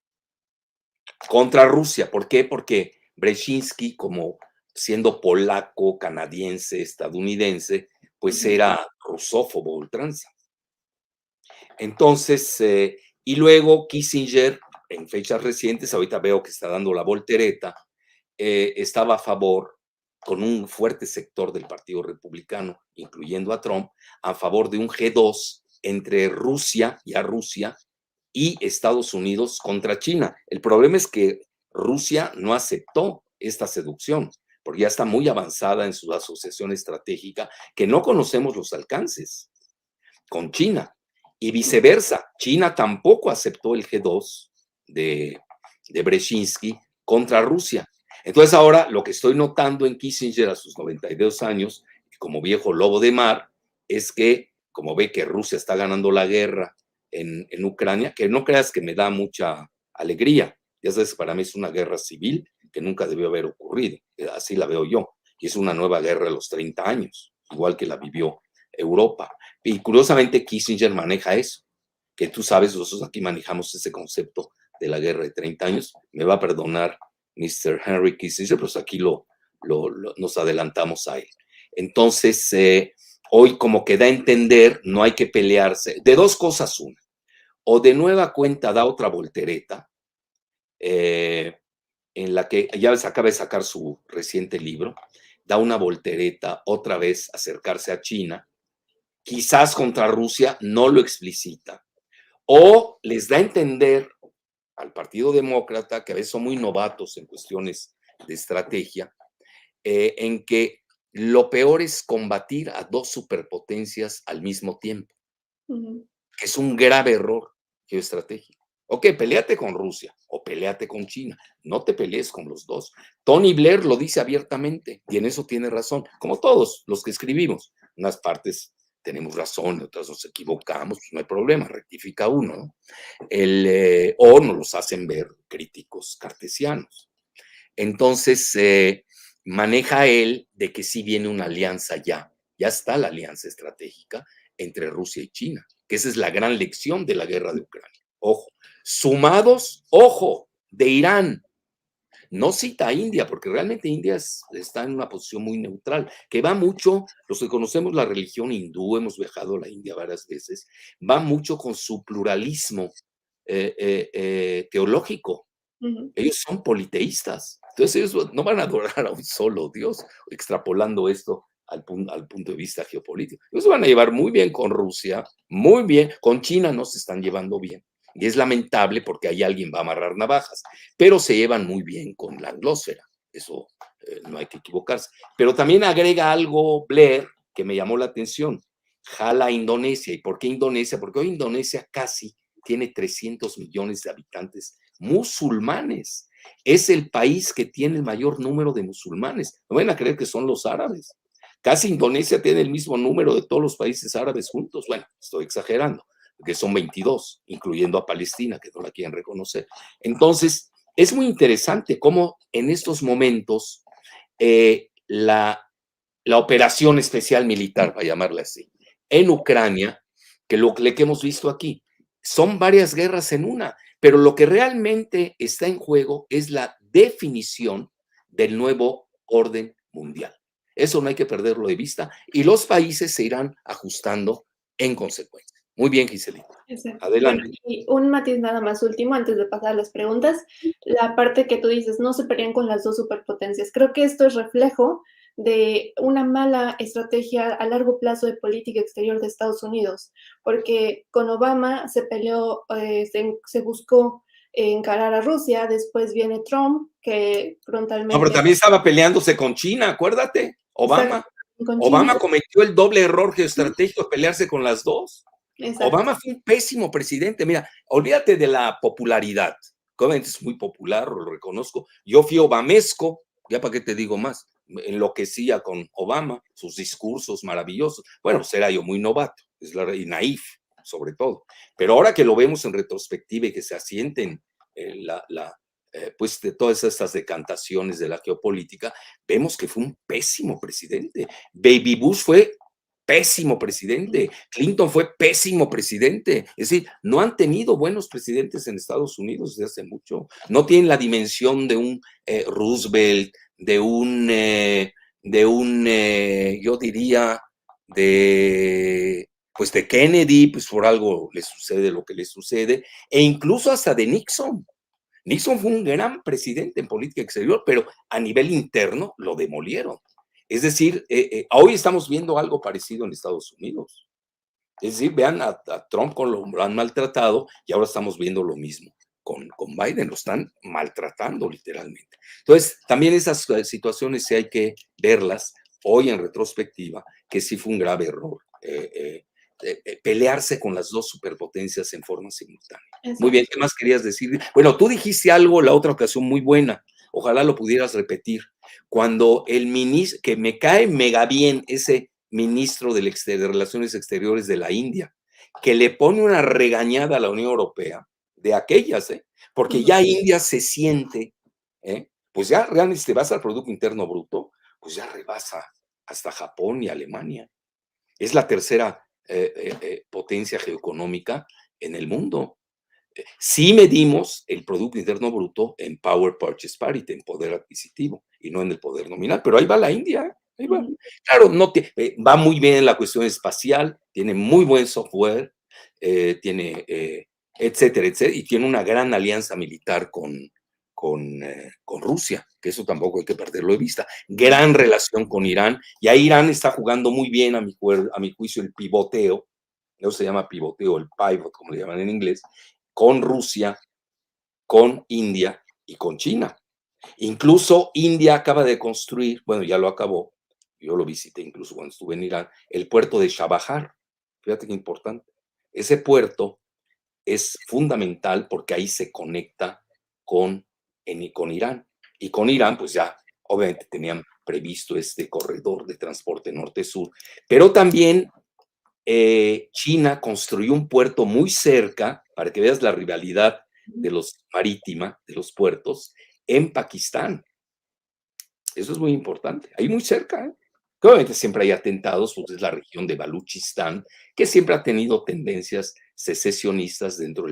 contra Rusia. ¿Por qué? Porque Brzezinski, como siendo polaco, canadiense, estadounidense, pues era rusófobo ultranza. Entonces, y luego Kissinger, en fechas recientes, ahorita veo que está dando la voltereta, estaba a favor, con un fuerte sector del Partido Republicano, incluyendo a Trump, a favor de un G2 entre Rusia y Estados Unidos contra China. El problema es que Rusia no aceptó esta seducción, porque ya está muy avanzada en su asociación estratégica, que no conocemos los alcances con China. Y viceversa, China tampoco aceptó el G2 de Brzezinski contra Rusia. Entonces ahora lo que estoy notando en Kissinger a sus 92 años, como viejo lobo de mar, es que como ve que Rusia está ganando la guerra en Ucrania, que no creas que me da mucha alegría. Ya sabes, para mí es una guerra civil que nunca debió haber ocurrido. Así la veo yo. Y es una nueva guerra de los 30 años, igual que la vivió Europa. Y curiosamente Kissinger maneja eso, que tú sabes, nosotros aquí manejamos ese concepto de la guerra de 30 años. Me va a perdonar Mr. Henry Kissinger, pues aquí nos adelantamos a él. Entonces, hoy como que da a entender, no hay que pelearse. De dos cosas una. O de nueva cuenta da otra voltereta, en la que ya acaba de sacar su reciente libro, da una voltereta otra vez acercarse a China, quizás contra Rusia, no lo explicita, o les da a entender al Partido Demócrata, que a veces son muy novatos en cuestiones de estrategia, en que lo peor es combatir a dos superpotencias al mismo tiempo, que es un grave error geoestratégico. Ok, peleate con Rusia o peleate con China, no te pelees con los dos. Tony Blair lo dice abiertamente y en eso tiene razón, como todos los que escribimos. Unas partes tenemos razón, otras nos equivocamos, pues no hay problema, rectifica uno, ¿no? O nos los hacen ver críticos cartesianos. Entonces, maneja él de que sí viene una alianza ya está la alianza estratégica entre Rusia y China, que esa es la gran lección de la guerra de Ucrania. Ojo, sumados, ojo, de Irán. No cita a India, porque realmente India está en una posición muy neutral, que va mucho, los que conocemos la religión hindú, hemos viajado a la India varias veces, va mucho con su pluralismo teológico. Ujú. Ellos son politeístas. Entonces ellos no van a adorar a un solo Dios, extrapolando esto al punto de vista geopolítico. Ellos se van a llevar muy bien con Rusia, muy bien, con China no se están llevando bien. Y es lamentable porque ahí alguien va a amarrar navajas, pero se llevan muy bien con la anglósfera. Eso no hay que equivocarse. Pero también agrega algo Blair que me llamó la atención. Jala a Indonesia. ¿Y por qué Indonesia? Porque hoy Indonesia casi tiene 300 millones de habitantes musulmanes. Es el país que tiene el mayor número de musulmanes. No van a creer que son los árabes. Casi Indonesia tiene el mismo número de todos los países árabes juntos. Bueno, estoy exagerando, porque son 22, incluyendo a Palestina, que no la quieren reconocer. Entonces, es muy interesante cómo en estos momentos la operación especial militar, para llamarla así, en Ucrania, que lo que hemos visto aquí, son varias guerras en una, pero lo que realmente está en juego es la definición del nuevo orden mundial. Eso no hay que perderlo de vista y los países se irán ajustando en consecuencia. Muy bien, Giselita. Exacto. Bueno, Adelante. y un matiz nada más último antes de pasar a las preguntas. La parte que tú dices, no se pelean con las dos superpotencias. Creo que esto es reflejo de una mala estrategia a largo plazo de política exterior de Estados Unidos, porque con Obama se peleó, se buscó encarar a Rusia, después viene Trump, que No, pero frontalmente... también estaba peleándose con China, acuérdate, Exacto, Obama. con China. Obama cometió el doble error geoestratégico de pelearse con las dos. Exacto. Obama fue un pésimo presidente. Mira, olvídate de la popularidad. Obviamente es muy popular, lo reconozco. Yo fui obamesco, ya para qué te digo más. Enloquecía con Obama, sus discursos maravillosos. Bueno, pues era yo muy novato, y naif, sobre todo. Pero ahora que lo vemos en retrospectiva y que se asienten pues de todas estas decantaciones de la geopolítica, vemos que fue un pésimo presidente. Baby Bush fue pésimo presidente. Clinton fue pésimo presidente. Es decir, no han tenido buenos presidentes en Estados Unidos desde hace mucho. No tienen la dimensión de un Roosevelt, yo diría, pues de Kennedy, pues por algo le sucede lo que le sucede, e incluso hasta de Nixon. Nixon fue un gran presidente en política exterior, pero a nivel interno lo demolieron. Es decir, hoy estamos viendo algo parecido en Estados Unidos. Es decir, vean a Trump con lo han maltratado y ahora estamos viendo lo mismo con Biden, lo están maltratando literalmente. Entonces, también esas situaciones sí hay que verlas hoy en retrospectiva, que sí fue un grave error pelearse con las dos superpotencias en forma simultánea. Muy bien, Exacto. ¿qué más querías decir? Bueno, tú dijiste algo la otra ocasión muy buena, ojalá lo pudieras repetir. Cuando el ministro, que me cae mega bien ese ministro de Relaciones Exteriores de la India, que le pone una regañada a la Unión Europea, de aquellas, porque ya India se siente, pues ya realmente si te vas al Producto Interno Bruto, pues ya rebasa hasta Japón y Alemania. Es la tercera potencia geoeconómica en el mundo. Sí medimos el Producto Interno Bruto en Power Purchase Parity, en poder adquisitivo, y no en el poder nominal, pero ahí va la India, ahí va. Claro, no va muy bien en la cuestión espacial, tiene muy buen software, tiene, etcétera, etcétera, y tiene una gran alianza militar con Rusia, que eso tampoco hay que perderlo de vista. Gran relación con Irán, y ahí Irán está jugando muy bien, a mi juicio, el pivoteo, eso se llama pivoteo, el pivot, como le llaman en inglés, con Rusia, con India y con China. Incluso India acaba de construir, bueno, ya lo acabó, yo lo visité incluso cuando estuve en Irán, el puerto de Chabahar. Fíjate qué importante. Ese puerto es fundamental porque ahí se conecta con, con Irán. Y con Irán, pues ya obviamente tenían previsto este corredor de transporte norte-sur, pero también China construyó un puerto muy cerca, para que veas la rivalidad de los marítima, de los puertos, en Pakistán. Eso es muy importante, ahí muy cerca, ¿eh? Que obviamente siempre hay atentados, porque es la región de Baluchistán, que siempre ha tenido tendencias secesionistas dentro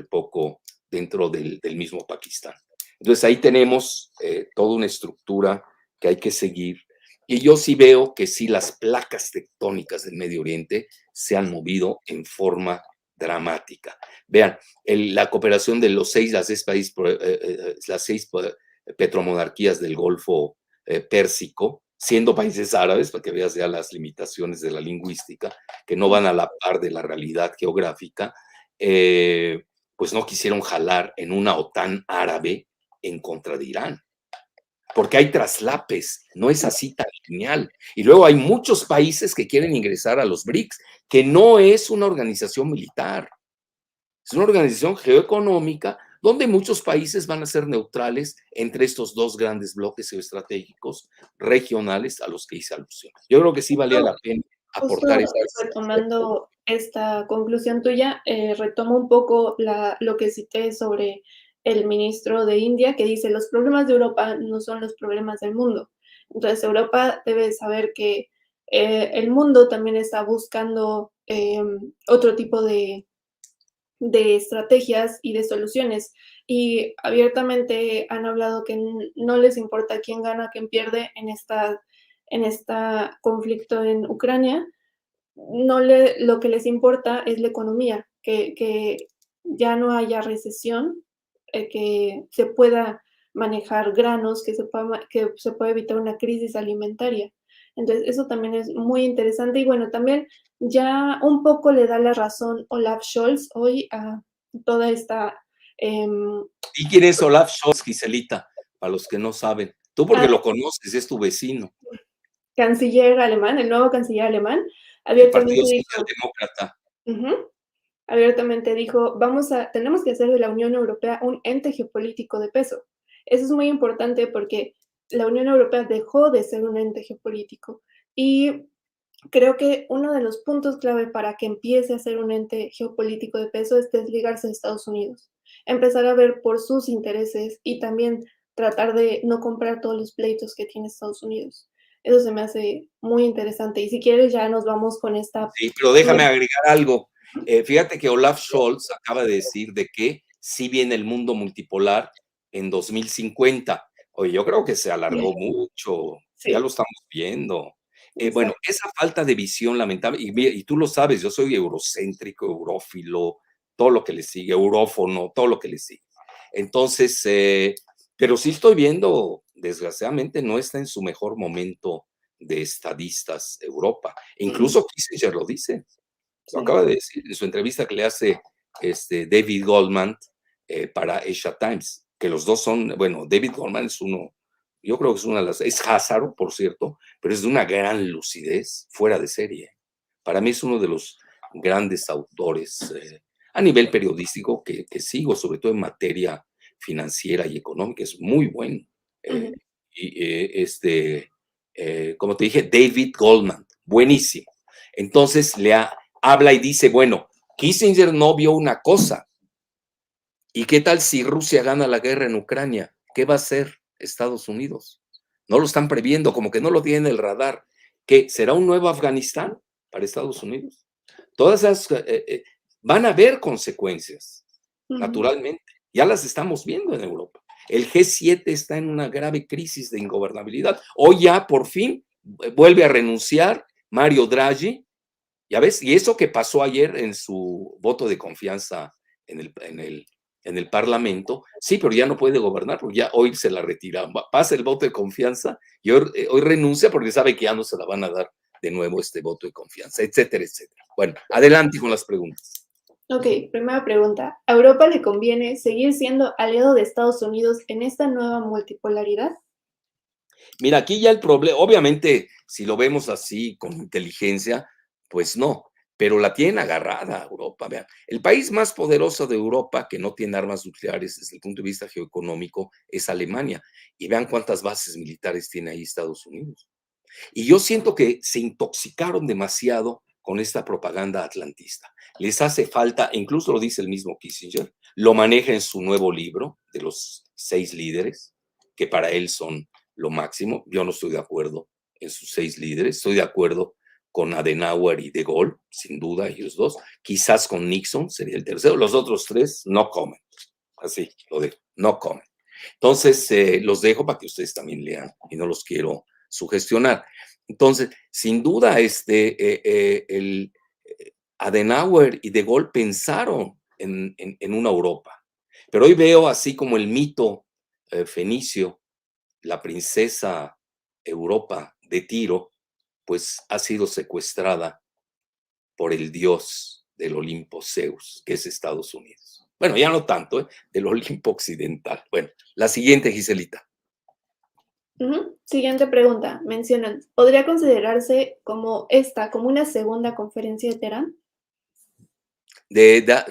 del mismo Pakistán. Entonces ahí tenemos toda una estructura que hay que seguir. Y yo sí veo que sí las placas tectónicas del Medio Oriente se han movido en forma dramática. Vean, la cooperación de las seis petromonarquías del Golfo Pérsico, siendo países árabes, para que veas ya las limitaciones de la lingüística, que no van a la par de la realidad geográfica, pues no quisieron jalar en una OTAN árabe en contra de Irán. Porque hay traslapes, no es así tan lineal. Y luego hay muchos países que quieren ingresar a los BRICS, que no es una organización militar, es una organización geoeconómica donde muchos países van a ser neutrales entre estos dos grandes bloques geoestratégicos regionales a los que hice alusión. Yo creo que sí valía la pena Justo aportar esas. retomando esta conclusión tuya, retomo un poco lo que cité sobre el ministro de India, que dice, los problemas de Europa no son los problemas del mundo. Entonces, Europa debe saber que el mundo también está buscando otro tipo de estrategias y de soluciones. Y abiertamente han hablado que no les importa quién gana, quién pierde en este conflicto en Ucrania. Lo que les importa es la economía, que ya no haya recesión, que se pueda manejar granos, que se pueda evitar una crisis alimentaria. Entonces, eso también es muy interesante. Y bueno, también ya un poco le da la razón Olaf Scholz hoy a toda esta... em, ¿Y quién es Olaf Scholz, Giselita? Para los que no saben. Tú porque ah, lo conoces, es tu vecino, canciller alemán, el nuevo canciller alemán, el Partido abiertamente dijo... Socialdemócrata. Ujú. Abiertamente dijo, tenemos que hacer de la Unión Europea un ente geopolítico de peso. Eso es muy importante porque la Unión Europea dejó de ser un ente geopolítico y creo que uno de los puntos clave para que empiece a ser un ente geopolítico de peso es desligarse de Estados Unidos, empezar a ver por sus intereses y también tratar de no comprar todos los pleitos que tiene Estados Unidos. Eso se me hace muy interesante y si quieres ya nos vamos con esta... Sí, pero déjame agregar algo. Fíjate que Olaf Scholz acaba de decir de que sí viene el mundo multipolar en 2050. Oye, yo creo que se alargó mucho, ya lo Sí, estamos viendo. Bueno, exacto. esa falta de visión lamentable, y tú lo sabes, yo soy eurocéntrico, eurófilo, todo lo que le sigue, eurófono, todo lo que le sigue. Entonces, pero sí estoy viendo, desgraciadamente, no está en su mejor momento de estadistas Europa. Incluso Kissinger lo dice, lo Sí. acaba de decir en su entrevista que le hace David Goldman para Asia Times, que los dos son, bueno, David Goldman es uno, yo creo que es una de las, es Hazard, por cierto, pero es de una gran lucidez, fuera de serie. Para mí es uno de los grandes autores a nivel periodístico que sigo, sobre todo en materia financiera y económica, es muy bueno. Eh, Ujú. y como te dije, David Goldman, buenísimo. Entonces habla y dice, bueno, Kissinger no vio una cosa. ¿Y qué tal si Rusia gana la guerra en Ucrania? ¿Qué va a hacer Estados Unidos? No lo están previendo, como que no lo tienen en el radar. ¿Qué será un nuevo Afganistán para Estados Unidos? Todas esas van a haber consecuencias, Ujú. naturalmente. Ya las estamos viendo en Europa. El G7 está en una grave crisis de ingobernabilidad. Hoy ya, por fin, vuelve a renunciar Mario Draghi. Ya ves, y eso que pasó ayer en su voto de confianza en el Parlamento, sí, pero ya no puede gobernar, porque ya hoy se la retira. Pasa el voto de confianza y hoy renuncia porque sabe que ya no se la van a dar de nuevo este voto de confianza, etcétera, etcétera. Bueno, adelante con las preguntas. Ok, primera pregunta. ¿A Europa le conviene seguir siendo aliado de Estados Unidos en esta nueva multipolaridad? Mira, aquí ya el problema, obviamente, si lo vemos así con inteligencia, pues no. pero la tienen agarrada a Europa. Vean, el país más poderoso de Europa que no tiene armas nucleares desde el punto de vista geoeconómico es Alemania. Y vean cuántas bases militares tiene ahí Estados Unidos. Y yo siento que se intoxicaron demasiado con esta propaganda atlantista. Les hace falta, incluso lo dice el mismo Kissinger, lo maneja en su nuevo libro de los 6 líderes, que para él son lo máximo. Yo no estoy de acuerdo en sus 6 líderes, estoy de acuerdo con Adenauer y De Gaulle, sin duda, ellos dos. Quizás con Nixon sería el tercero. Los otros 3 no comen. Así lo dejo, no comen. Entonces, los dejo para que ustedes también lean y no los quiero sugestionar. Entonces, sin duda, Adenauer y De Gaulle pensaron en una Europa. Pero hoy veo así como el mito fenicio, la princesa Europa de Tiro, pues ha sido secuestrada por el dios del Olimpo, Zeus, que es Estados Unidos. Bueno, ya no tanto, del Olimpo occidental. Bueno, la siguiente, Giselita. Siguiente pregunta. Mencionan, ¿podría considerarse como una segunda conferencia de Teherán?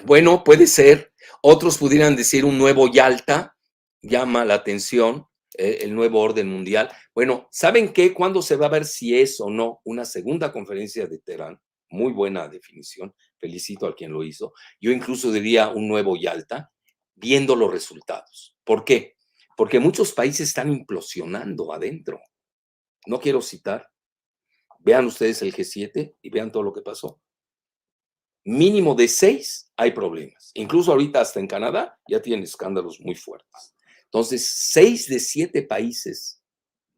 Bueno, puede ser. Otros pudieran decir un nuevo Yalta, llama la atención, el nuevo orden mundial. Bueno, ¿saben qué? ¿Cuándo se va a ver si es o no una segunda conferencia de Teherán? Muy buena definición. Felicito a quien lo hizo. Yo incluso diría un nuevo Yalta, viendo los resultados. ¿Por qué? Porque muchos países están implosionando adentro. No quiero citar. Vean ustedes el G7 y vean todo lo que pasó. Mínimo de 6 hay problemas. Incluso ahorita hasta en Canadá ya tienen escándalos muy fuertes. Entonces, 6 de 7 países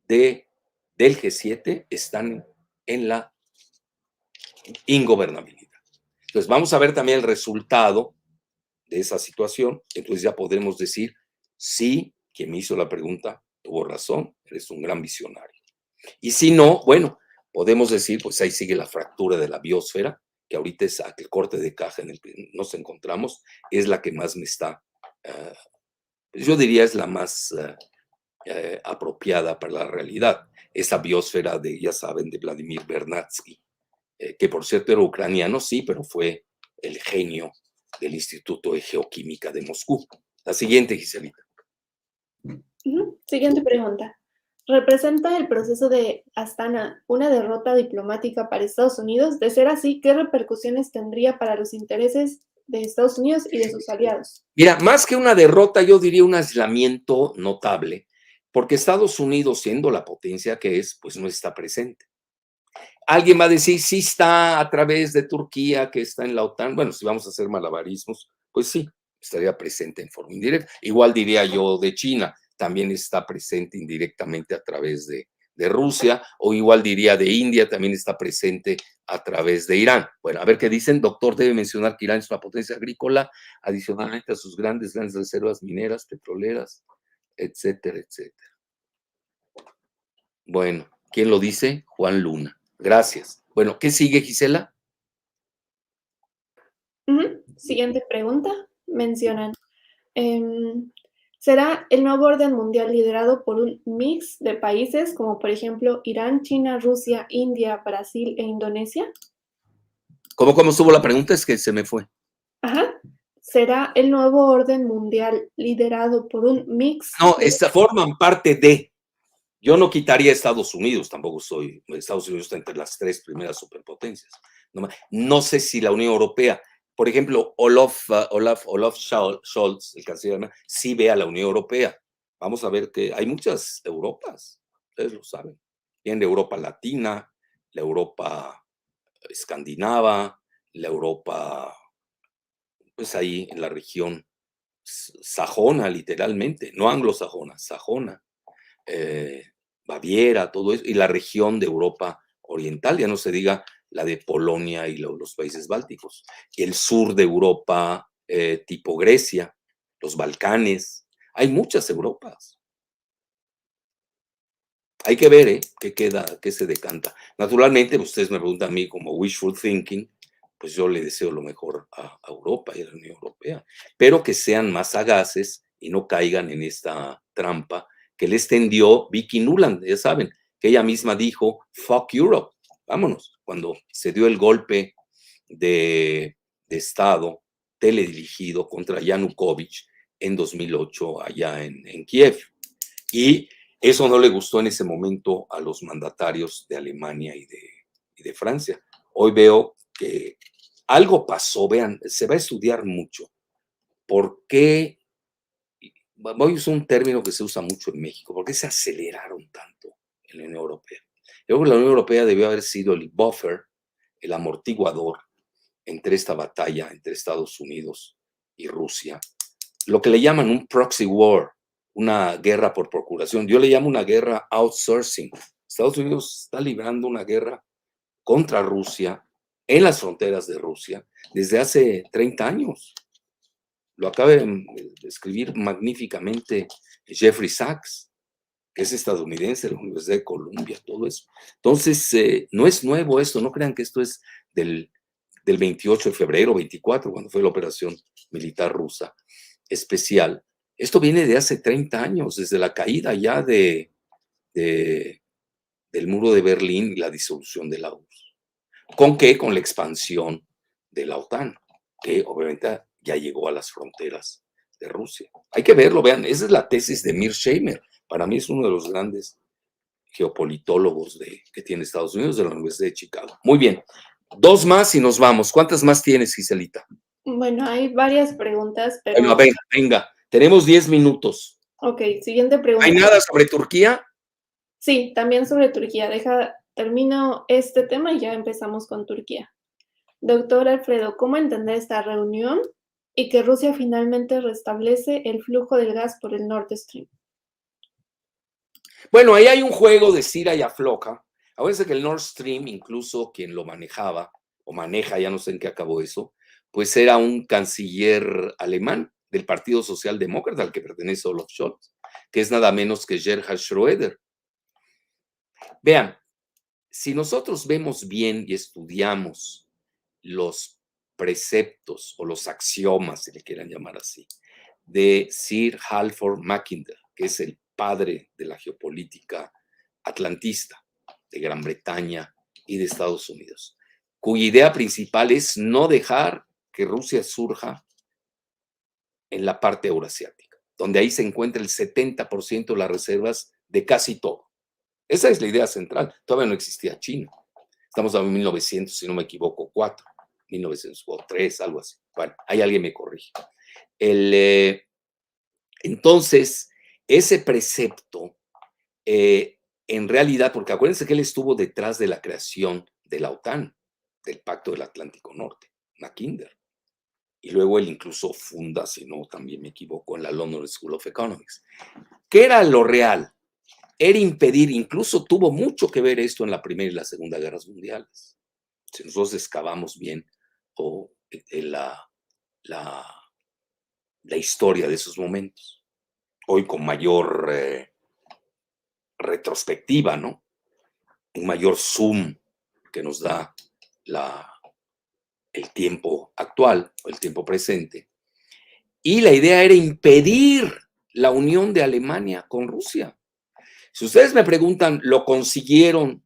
del G7 están en la ingobernabilidad. Entonces, vamos a ver también el resultado de esa situación. Entonces ya podremos decir, sí, quien me hizo la pregunta tuvo razón, eres un gran visionario. Y si no, bueno, podemos decir, pues ahí sigue la fractura de la biosfera, que ahorita es el corte de caja en el que nos encontramos, es la que más me está, yo diría es la más apropiada para la realidad. Esa biosfera de, ya saben, de Vladimir Vernadsky, que por cierto era ucraniano, sí, pero fue el genio del Instituto de Geoquímica de Moscú. La siguiente, Giselita. Siguiente pregunta. ¿Representa el proceso de Astana una derrota diplomática para Estados Unidos? De ser así, ¿qué repercusiones tendría para los intereses de Estados Unidos y de sus aliados? Mira, más que una derrota, yo diría un aislamiento notable, porque Estados Unidos, siendo la potencia que es, pues no está presente. Alguien va a decir, sí está a través de Turquía, que está en la OTAN. Bueno, si vamos a hacer malabarismos, pues sí, estaría presente en forma indirecta. Igual diría yo de China, también está presente indirectamente a través de Rusia, o igual diría de India, también está presente a través de Irán. Bueno, a ver qué dicen. Doctor, debe mencionar que Irán es una potencia agrícola, adicionalmente a sus grandes reservas mineras, petroleras, etcétera, etcétera. Bueno, ¿quién lo dice? Juan Luna. Gracias. Bueno, ¿qué sigue, Gisela? Siguiente pregunta. Mencionan, ¿será el nuevo orden mundial liderado por un mix de países como por ejemplo Irán, China, Rusia, India, Brasil e Indonesia? ¿Cómo estuvo la pregunta? Es que se me fue. Ajá. ¿Será el nuevo orden mundial liderado por un mix? No, forman parte de. Yo no quitaría Estados Unidos, tampoco soy. Estados Unidos está entre las 3 primeras superpotencias. No sé si la Unión Europea, por ejemplo, Olaf Scholz, el canciller alemán, sí ve a la Unión Europea. Vamos a ver que hay muchas Europas, ustedes lo saben. Vienen de Europa Latina, la Europa escandinava, la Europa, pues ahí en la región sajona, literalmente, no anglosajona, sajona. Baviera, todo eso, y la región de Europa Oriental, ya no se diga la de Polonia y los países bálticos, y el sur de Europa, tipo Grecia, los Balcanes, hay muchas Europas. Hay que ver qué queda, qué se decanta. Naturalmente, ustedes me preguntan a mí como wishful thinking, pues yo le deseo lo mejor a Europa y a la Unión Europea, pero que sean más sagaces y no caigan en esta trampa que les tendió Vicky Nuland, ya saben, que ella misma dijo, fuck Europe, vámonos, cuando se dio el golpe de Estado teledirigido contra Yanukovych en 2008 allá en Kiev. Y eso no le gustó en ese momento a los mandatarios de Alemania y de Francia. Hoy veo que algo pasó, vean, se va a estudiar mucho. ¿Por qué? Voy a usar un término que se usa mucho en México. ¿Por qué se aceleraron tanto en la Unión Europea? Yo creo que la Unión Europea debió haber sido el buffer, el amortiguador entre esta batalla entre Estados Unidos y Rusia, lo que le llaman un proxy war, una guerra por procuración. Yo le llamo una guerra outsourcing. Estados Unidos está librando una guerra contra Rusia en las fronteras de Rusia desde hace 30 años. Lo acaba de escribir magníficamente Jeffrey Sachs, que es estadounidense, de la Universidad de Columbia, todo eso. Entonces, no es nuevo esto, no crean que esto es del 28 de febrero, 24, cuando fue la operación militar rusa especial. Esto viene de hace 30 años, desde la caída ya del muro de Berlín y la disolución de la URSS. ¿Con qué? Con la expansión de la OTAN, que obviamente ya llegó a las fronteras de Rusia. Hay que verlo, vean, esa es la tesis de Mearsheimer. Para mí es uno de los grandes geopolitólogos que tiene Estados Unidos, de la Universidad de Chicago. Muy bien, 2 más y nos vamos. ¿Cuántas más tienes, Giselita? Bueno, hay varias preguntas, Bueno, pero venga, venga. Tenemos 10 minutos. ok, siguiente ¿Hay pregunta. nada sobre Turquía? Sí, también sobre Turquía. Termino este tema y ya empezamos con Turquía. Doctor Alfredo, ¿cómo entender esta reunión y que Rusia finalmente restablece el flujo del gas por el Nord Stream? Bueno, ahí hay un juego de estira y afloja. Acuérdense que el Nord Stream, incluso quien lo manejaba, o maneja, ya no sé en qué acabó eso, pues era un canciller alemán del Partido Socialdemócrata al que pertenece Olaf Scholz, que es nada menos que Gerhard Schröder. Vean, si nosotros vemos bien y estudiamos los preceptos o los axiomas, si le quieran llamar así, de Sir Halford Mackinder, que es el padre de la geopolítica atlantista de Gran Bretaña y de Estados Unidos, cuya idea principal es no dejar que Rusia surja en la parte euroasiática, donde ahí se encuentra el 70% de las reservas de casi todo. Esa es la idea central. Todavía no existía China. Estamos en 1900, si no me equivoco, 4, 1903, algo así. Bueno, ahí alguien me corrige. Entonces, ese precepto, en realidad, porque acuérdense que él estuvo detrás de la creación de la OTAN, del Pacto del Atlántico Norte, Mackinder. Y luego él incluso funda, si no también me equivoco, en la London School of Economics. ¿Qué era lo real? Era impedir, incluso tuvo mucho que ver esto en la Primera y la Segunda Guerras Mundiales. Si nosotros excavamos bien la historia de esos momentos, hoy con mayor retrospectiva, ¿no? Un mayor zoom que nos da el tiempo actual, o el tiempo presente. Y la idea era impedir la unión de Alemania con Rusia. Si ustedes me preguntan, ¿lo consiguieron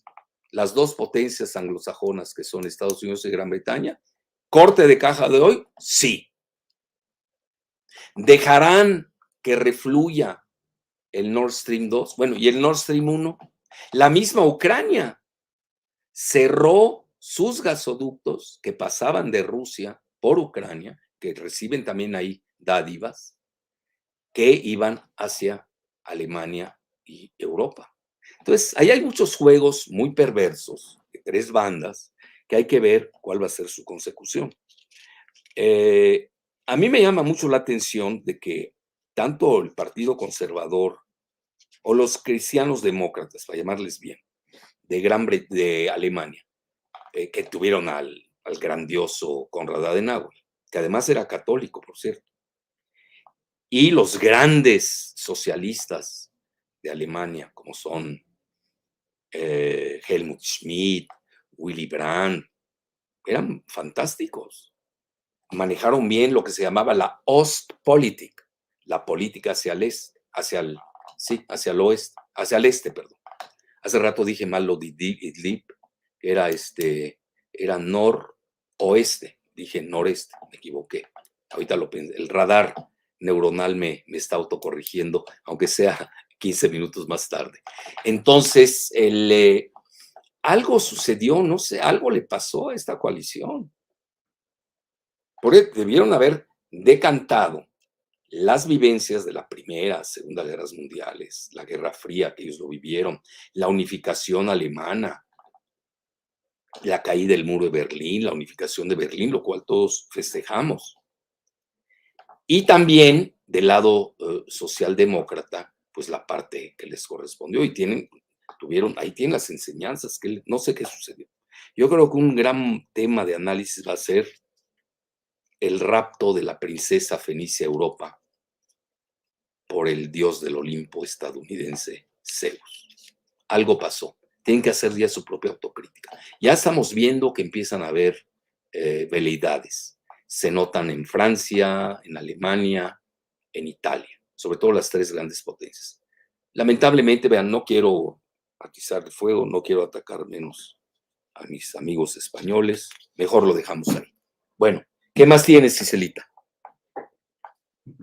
las dos potencias anglosajonas que son Estados Unidos y Gran Bretaña? ¿Corte de caja de hoy? Sí. ¿Dejarán que refluya el Nord Stream 2? Bueno, ¿y el Nord Stream 1? La misma Ucrania cerró sus gasoductos que pasaban de Rusia por Ucrania, que reciben también ahí dádivas, que iban hacia Alemania y Europa. Entonces, ahí hay muchos juegos muy perversos de 3 bandas que hay que ver cuál va a ser su consecución. A mí me llama mucho la atención de que tanto el Partido Conservador o los cristianos demócratas, para llamarles bien, de Alemania, que tuvieron al grandioso Konrad Adenauer, que además era católico, por cierto, y los grandes socialistas de Alemania, como son Helmut Schmidt, Willy Brandt, eran fantásticos. Manejaron bien lo que se llamaba la Ostpolitik, la política hacia el este, hacia el oeste, hacia el este, perdón. Hace rato dije mal lo de Idlib, era oeste, dije noreste, me equivoqué. Ahorita lo pensé, el radar neuronal me está autocorrigiendo, aunque sea 15 minutos más tarde. Entonces, algo sucedió, no sé, algo le pasó a esta coalición. Porque debieron haber decantado las vivencias de la Primera, Segunda Guerras Mundiales, la Guerra Fría, que ellos lo vivieron, la unificación alemana, la caída del muro de Berlín, la unificación de Berlín, lo cual todos festejamos. Y también del lado socialdemócrata, pues la parte que les correspondió y ahí tienen las enseñanzas, que no sé qué sucedió. Yo creo que un gran tema de análisis va a ser el rapto de la princesa Fenicia a Europa por el dios del Olimpo estadounidense, Zeus. Algo pasó. Tienen que hacer ya su propia autocrítica. Ya estamos viendo que empiezan a haber veleidades. Se notan en Francia, en Alemania, en Italia, sobre todo las tres grandes potencias. Lamentablemente, vean, no quiero atizar el fuego, no quiero atacar menos a mis amigos españoles, mejor lo dejamos ahí. Bueno, ¿qué más tienes, Cicelita?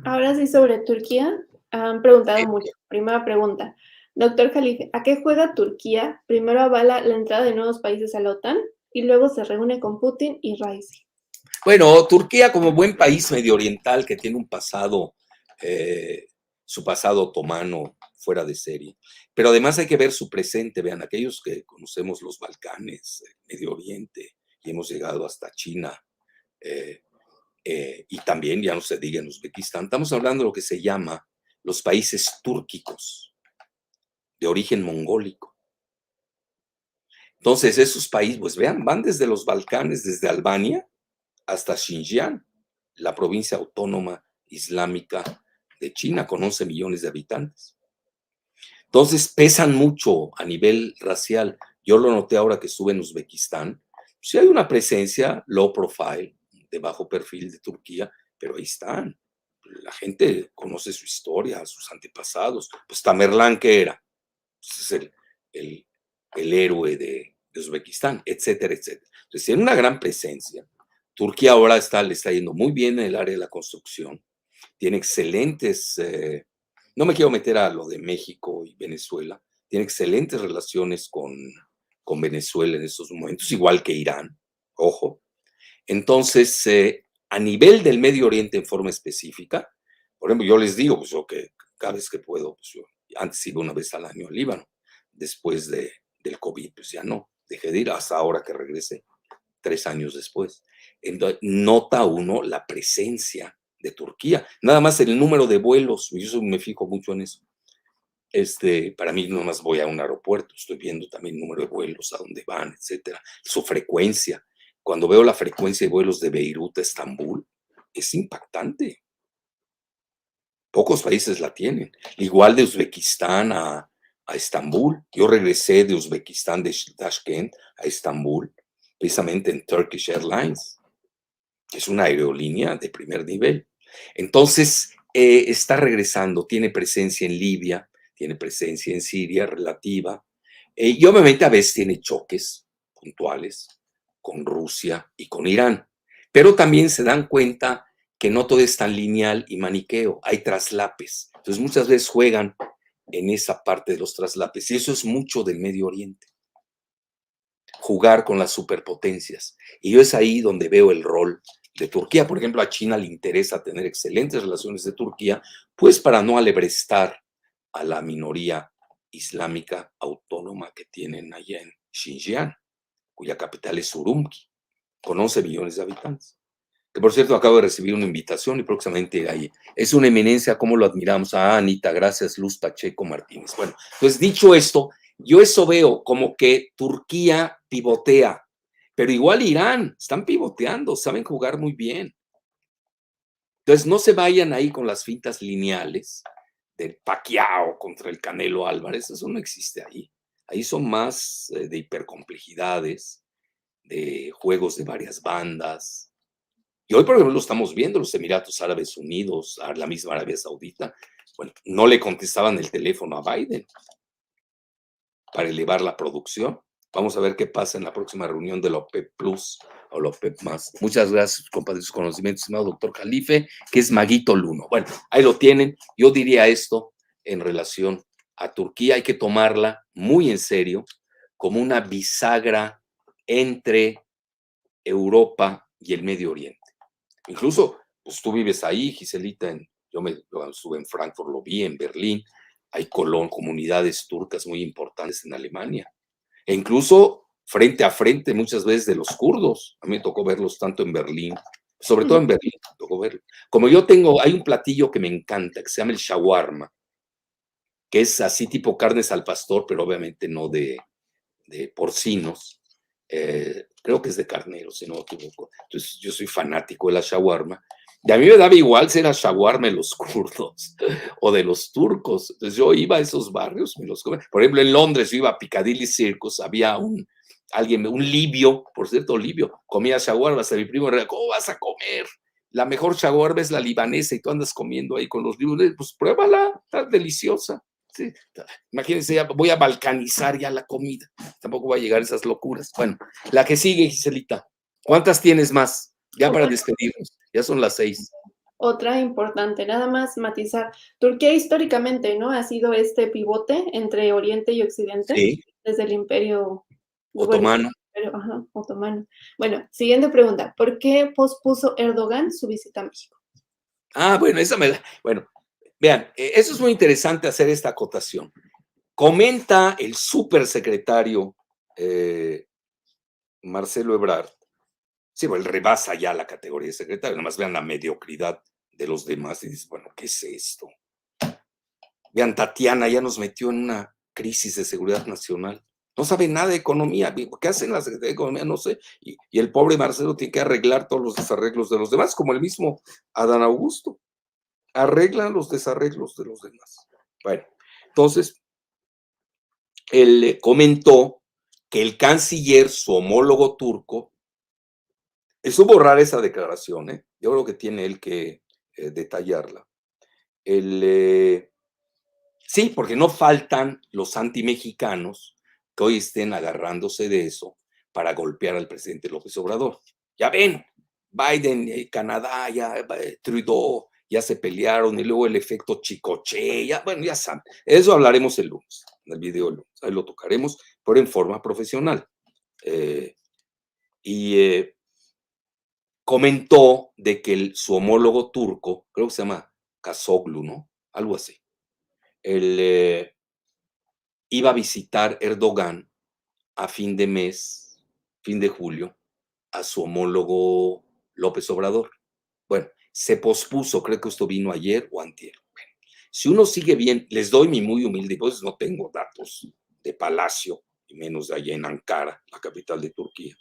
Ahora sí, sobre Turquía, han preguntado mucho. Primera pregunta, doctor Jalife, ¿a qué juega Turquía? Primero avala la entrada de nuevos países a la OTAN y luego se reúne con Putin y Raisi. Bueno, Turquía como buen país medio oriental que tiene un pasado, su pasado otomano fuera de serie, pero además hay que ver su presente, vean, aquellos que conocemos los Balcanes, Medio Oriente, y hemos llegado hasta China, y también, ya no se diga en Uzbekistán, estamos hablando de lo que se llama los países túrquicos, de origen mongólico. Entonces, esos países, pues vean, van desde los Balcanes, desde Albania, hasta Xinjiang, la provincia autónoma islámica de China, con 11 millones de habitantes. Entonces, pesan mucho a nivel racial. Yo lo noté ahora que estuve en Uzbekistán. Sí hay una presencia low profile, de bajo perfil de Turquía, pero ahí están. La gente conoce su historia, sus antepasados. Pues Tamerlán, ¿qué era? Pues es el héroe de Uzbekistán, etcétera, etcétera. Entonces, tiene una gran presencia. Turquía ahora le está yendo muy bien en el área de la construcción. Tiene excelentes, no me quiero meter a lo de México y Venezuela, tiene excelentes relaciones con Venezuela en estos momentos, igual que Irán, ojo. Entonces, a nivel del Medio Oriente en forma específica, por ejemplo, yo les digo, pues yo que cada vez que puedo, pues yo antes iba una vez al año al Líbano, después del COVID, pues ya no, dejé de ir hasta ahora que regresé, 3 años después. Entonces, nota uno la presencia de Turquía, nada más el número de vuelos, yo me fijo mucho en eso. Para mí no más voy a un aeropuerto, estoy viendo también el número de vuelos, a dónde van, etcétera, su frecuencia. Cuando veo la frecuencia de vuelos de Beirut a Estambul, es impactante. Pocos países la tienen. Igual de Uzbekistán a Estambul. Yo regresé de Uzbekistán, de Tashkent a Estambul, precisamente en Turkish Airlines, que es una aerolínea de primer nivel. Entonces, está regresando, tiene presencia en Libia, tiene presencia en Siria relativa, y obviamente a veces tiene choques puntuales con Rusia y con Irán, pero también se dan cuenta que no todo es tan lineal y maniqueo, hay traslapes. Entonces muchas veces juegan en esa parte de los traslapes, y eso es mucho del Medio Oriente, jugar con las superpotencias. Y yo es ahí donde veo el rol de Turquía. Por ejemplo, a China le interesa tener excelentes relaciones de Turquía, pues para no alebrestar a la minoría islámica autónoma que tienen allá en Xinjiang, cuya capital es Urumqi, con 11 millones de habitantes. Que por cierto, acabo de recibir una invitación y próximamente ahí. Es una eminencia, cómo lo admiramos. Ah, Anita, gracias, Luz Pacheco Martínez. Bueno, entonces dicho esto, yo eso veo como que Turquía pivotea, pero igual Irán, están pivoteando, saben jugar muy bien. Entonces no se vayan ahí con las fintas lineales del Pacquiao contra el Canelo Álvarez, eso no existe ahí. Ahí son más de hipercomplejidades, de juegos de varias bandas. Y hoy, por ejemplo, lo estamos viendo, los Emiratos Árabes Unidos, a la misma Arabia Saudita, bueno, no le contestaban el teléfono a Biden para elevar la producción. Vamos a ver qué pasa en la próxima reunión de la OPEP Plus o lo más. Muchas gracias, compadre, sus conocimientos, estimado doctor Jalife, que es Maguito Luno. Bueno, ahí lo tienen. Yo diría esto en relación a Turquía, hay que tomarla muy en serio como una bisagra entre Europa y el Medio Oriente. Incluso, pues tú vives ahí, Giselita, yo estuve en Frankfurt, lo vi, en Berlín, hay comunidades turcas muy importantes en Alemania, e incluso frente a frente muchas veces de los kurdos. A mí me tocó verlos tanto en Berlín, sobre todo en Berlín, me tocó verlo. Como hay un platillo que me encanta, que se llama el shawarma, que es así tipo carnes al pastor, pero obviamente no de porcinos, creo que es de carnero, si no me equivoco. Entonces, yo soy fanático de la shawarma. Y a mí me daba igual si era shawarma de los kurdos o de los turcos. Entonces, yo iba a esos barrios, me los comía. Por ejemplo, en Londres, yo iba a Piccadilly Circus, había un libio, por cierto, libio, comía shawarma. Hasta mi primo era, ¿cómo vas a comer? La mejor shawarma es la libanesa y tú andas comiendo ahí con los libios. Pues pruébala, está deliciosa. Sí. Imagínense, ya voy a balcanizar ya la comida. Tampoco va a llegar a esas locuras. Bueno, la que sigue, Giselita. ¿Cuántas tienes más? Ya para despedirnos. Ya son las 6. Otra importante, nada más matizar. Turquía históricamente, ¿no? Ha sido este pivote entre Oriente y Occidente, Sí. desde el Imperio Otomano. Otomano. Bueno, siguiente pregunta. ¿Por qué pospuso Erdogan su visita a México? Bueno, bueno, vean, eso es muy interesante hacer esta acotación. Comenta el supersecretario Marcelo Ebrard. Sí, bueno, él rebasa ya la categoría de secretario, nomás vean la mediocridad de los demás y dices, bueno, ¿qué es esto? Vean, Tatiana ya nos metió en una crisis de seguridad nacional. No sabe nada de economía. ¿Qué hacen la Secretaría de Economía? No sé. Y el pobre Marcelo tiene que arreglar todos los desarreglos de los demás, como el mismo Adán Augusto. Arreglan los desarreglos de los demás. Bueno, entonces, él comentó que el canciller, su homólogo turco, supo borrar esa declaración, ¿eh? Yo creo que tiene él que detallarla. Sí, porque no faltan los antimexicanos que hoy estén agarrándose de eso para golpear al presidente López Obrador. Ya ven, Biden, Canadá, Trudeau, ya se pelearon y luego el efecto Chicoche, bueno, ya saben. Eso hablaremos el lunes, en el video del lunes. Ahí lo tocaremos, pero en forma profesional. Comentó de que su homólogo turco, creo que se llama Kazoglu, ¿no? Algo así. Iba a visitar Erdogan a fin de mes, fin de julio, a su homólogo López Obrador. Bueno, se pospuso, creo que esto vino ayer o antier. Bueno, si uno sigue bien, les doy mi muy humilde, pues no tengo datos de Palacio, y menos de allá en Ankara, la capital de Turquía.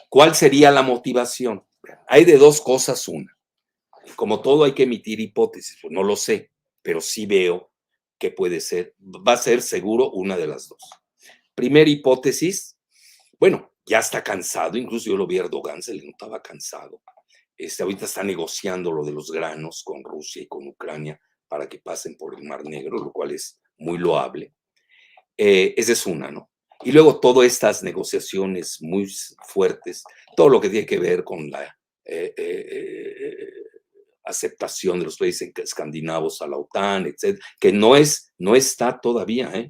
¿Cuál sería la motivación? Hay de dos cosas una. Como todo hay que emitir hipótesis, pues no lo sé, pero sí veo que puede ser, va a ser seguro una de las dos. Primera hipótesis, bueno, ya está cansado, incluso yo lo vi a Erdogan, se le notaba cansado. Ahorita está negociando lo de los granos con Rusia y con Ucrania para que pasen por el Mar Negro, lo cual es muy loable. Esa es una, ¿no? Y luego todas estas negociaciones muy fuertes, todo lo que tiene que ver con la aceptación de los países escandinavos a la OTAN, etcétera, que no está todavía,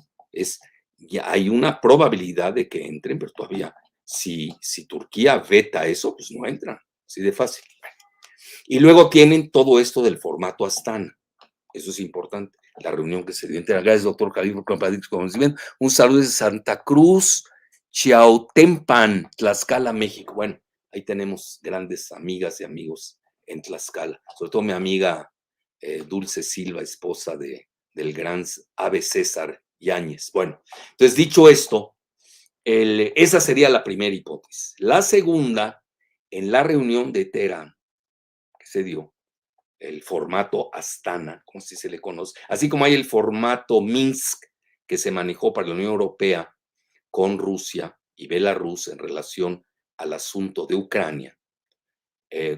ya hay una probabilidad de que entren, pero todavía, si Turquía veta eso, pues no entran, así de fácil. Y luego tienen todo esto del formato Astana, eso es importante, la reunión que se dio entre gracias, doctor Jalil, por compartir su conocimiento. Un saludo desde Santa Cruz, Chiautempan, Tlaxcala, México. Bueno, ahí tenemos grandes amigas y amigos en Tlaxcala, sobre todo mi amiga Dulce Silva, esposa del gran Ave César Yáñez. Bueno, entonces dicho esto, esa sería la primera hipótesis. La segunda, en la reunión de Teherán que se dio, el formato Astana, como si se le conoce, así como hay el formato Minsk que se manejó para la Unión Europea con Rusia y Belarus en relación al asunto de Ucrania,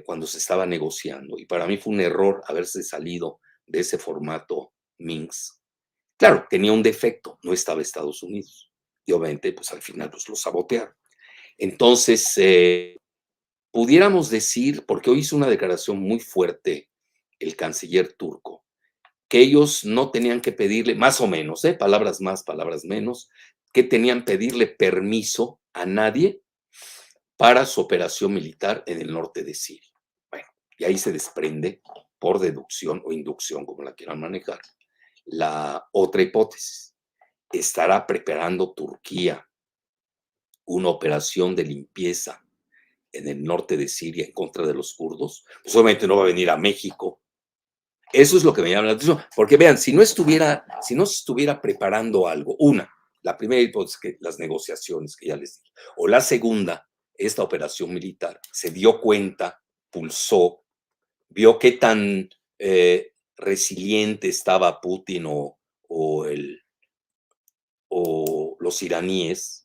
cuando se estaba negociando. Y para mí fue un error haberse salido de ese formato Minsk. Claro, tenía un defecto, no estaba Estados Unidos. Y obviamente, pues al final, pues lo sabotearon. Entonces, pudiéramos decir, porque hoy hizo una declaración muy fuerte el canciller turco, que ellos no tenían que pedirle, más o menos, palabras más, palabras menos, que tenían que pedirle permiso a nadie para su operación militar en el norte de Siria. Bueno, y ahí se desprende, por deducción o inducción, como la quieran manejar, la otra hipótesis. ¿Estará preparando Turquía una operación de limpieza en el norte de Siria en contra de los kurdos? Pues obviamente no va a venir a México. Eso es lo que me llama la atención, porque vean, si no se estuviera preparando algo, la primera hipótesis, que las negociaciones que ya les dije, o la segunda, esta operación militar, se dio cuenta, pulsó, vio qué tan resiliente estaba Putin o, o los iraníes,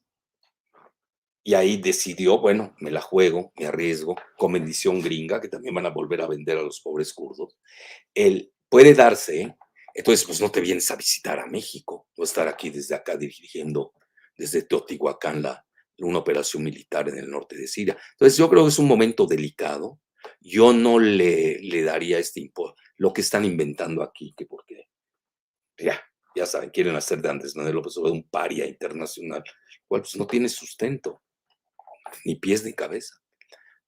y ahí decidió, bueno, me la juego, me arriesgo, con bendición gringa, que también van a volver a vender a los pobres kurdos. Puede darse, entonces pues no te vienes a visitar a México, o estar aquí desde acá dirigiendo desde Teotihuacán una operación militar en el norte de Siria. Entonces yo creo que es un momento delicado. Yo no le daría lo que están inventando aquí, que porque ya saben, quieren hacer de Andrés Manuel López Obrador un paria internacional, cual pues no tiene sustento, ni pies ni cabeza.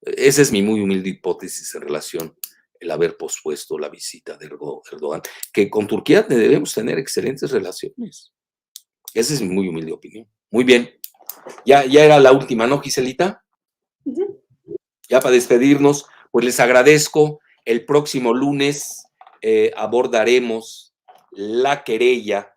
Esa es mi muy humilde hipótesis en relación el haber pospuesto la visita de Erdogan, que con Turquía debemos tener excelentes relaciones. Esa es mi muy humilde opinión. Muy bien. Ya era la última, ¿no, Giselita? Ujú. Ya para despedirnos, pues les agradezco. El próximo lunes abordaremos la querella,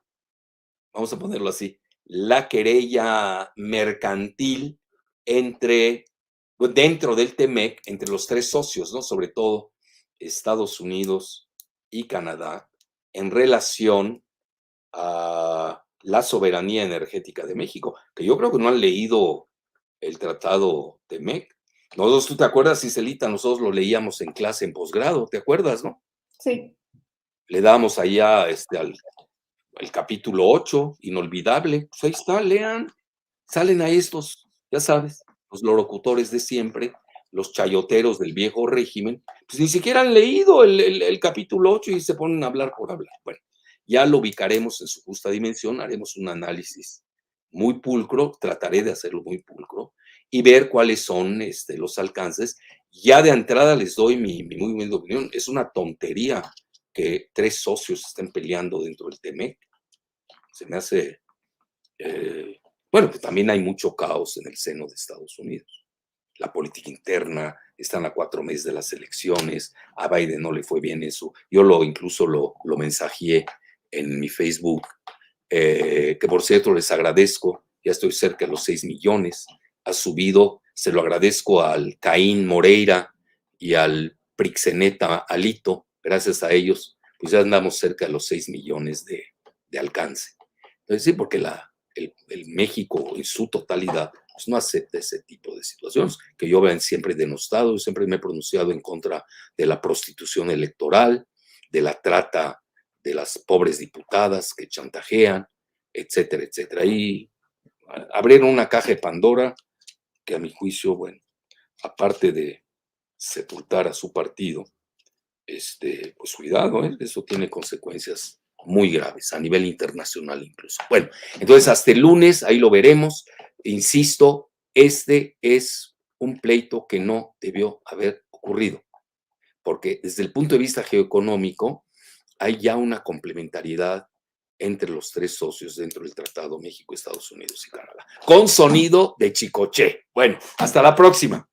vamos a ponerlo así, la querella mercantil dentro del TEMEC, entre los tres socios, ¿no? Sobre todo Estados Unidos y Canadá, en relación a la soberanía energética de México, que yo creo que no han leído el tratado TEMEC. Nosotros, ¿tú te acuerdas, Cicelita? Nosotros lo leíamos en clase en posgrado, ¿te acuerdas, no? Sí. Le damos allá al capítulo 8, inolvidable. Pues ahí está, lean. Salen ahí estos, ya sabes, los lorocutores de siempre, los chayoteros del viejo régimen, pues ni siquiera han leído el capítulo 8 y se ponen a hablar por hablar. Bueno, ya lo ubicaremos en su justa dimensión, haremos un análisis muy pulcro, trataré de hacerlo muy pulcro y ver cuáles son los alcances. Ya de entrada les doy mi muy humilde opinión. Es una tontería que tres socios estén peleando dentro del TEMEC. Se me hace... bueno, pues también hay mucho caos en el seno de Estados Unidos. La política interna, están a 4 meses de las elecciones, a Biden no le fue bien eso. Yo incluso lo mensajeé en mi Facebook, que por cierto les agradezco, ya estoy cerca de los 6 millones, ha subido, se lo agradezco al Caín Moreira y al Prixeneta Alito, gracias a ellos, pues ya andamos cerca de los 6 millones de alcance. Entonces sí, porque el México en su totalidad pues no acepta ese tipo de situaciones, que yo vean siempre denostado. Yo siempre me he pronunciado en contra de la prostitución electoral, de la trata de las pobres diputadas que chantajean, etcétera, etcétera. Y abrieron una caja de Pandora que a mi juicio, bueno, aparte de sepultar a su partido, pues cuidado, eso tiene consecuencias muy graves a nivel internacional incluso. Bueno, entonces hasta el lunes, ahí lo veremos. Insisto, este es un pleito que no debió haber ocurrido, porque desde el punto de vista geoeconómico hay ya una complementariedad entre los tres socios dentro del Tratado México, Estados Unidos y Canadá, con sonido de chicoche. Bueno, hasta la próxima.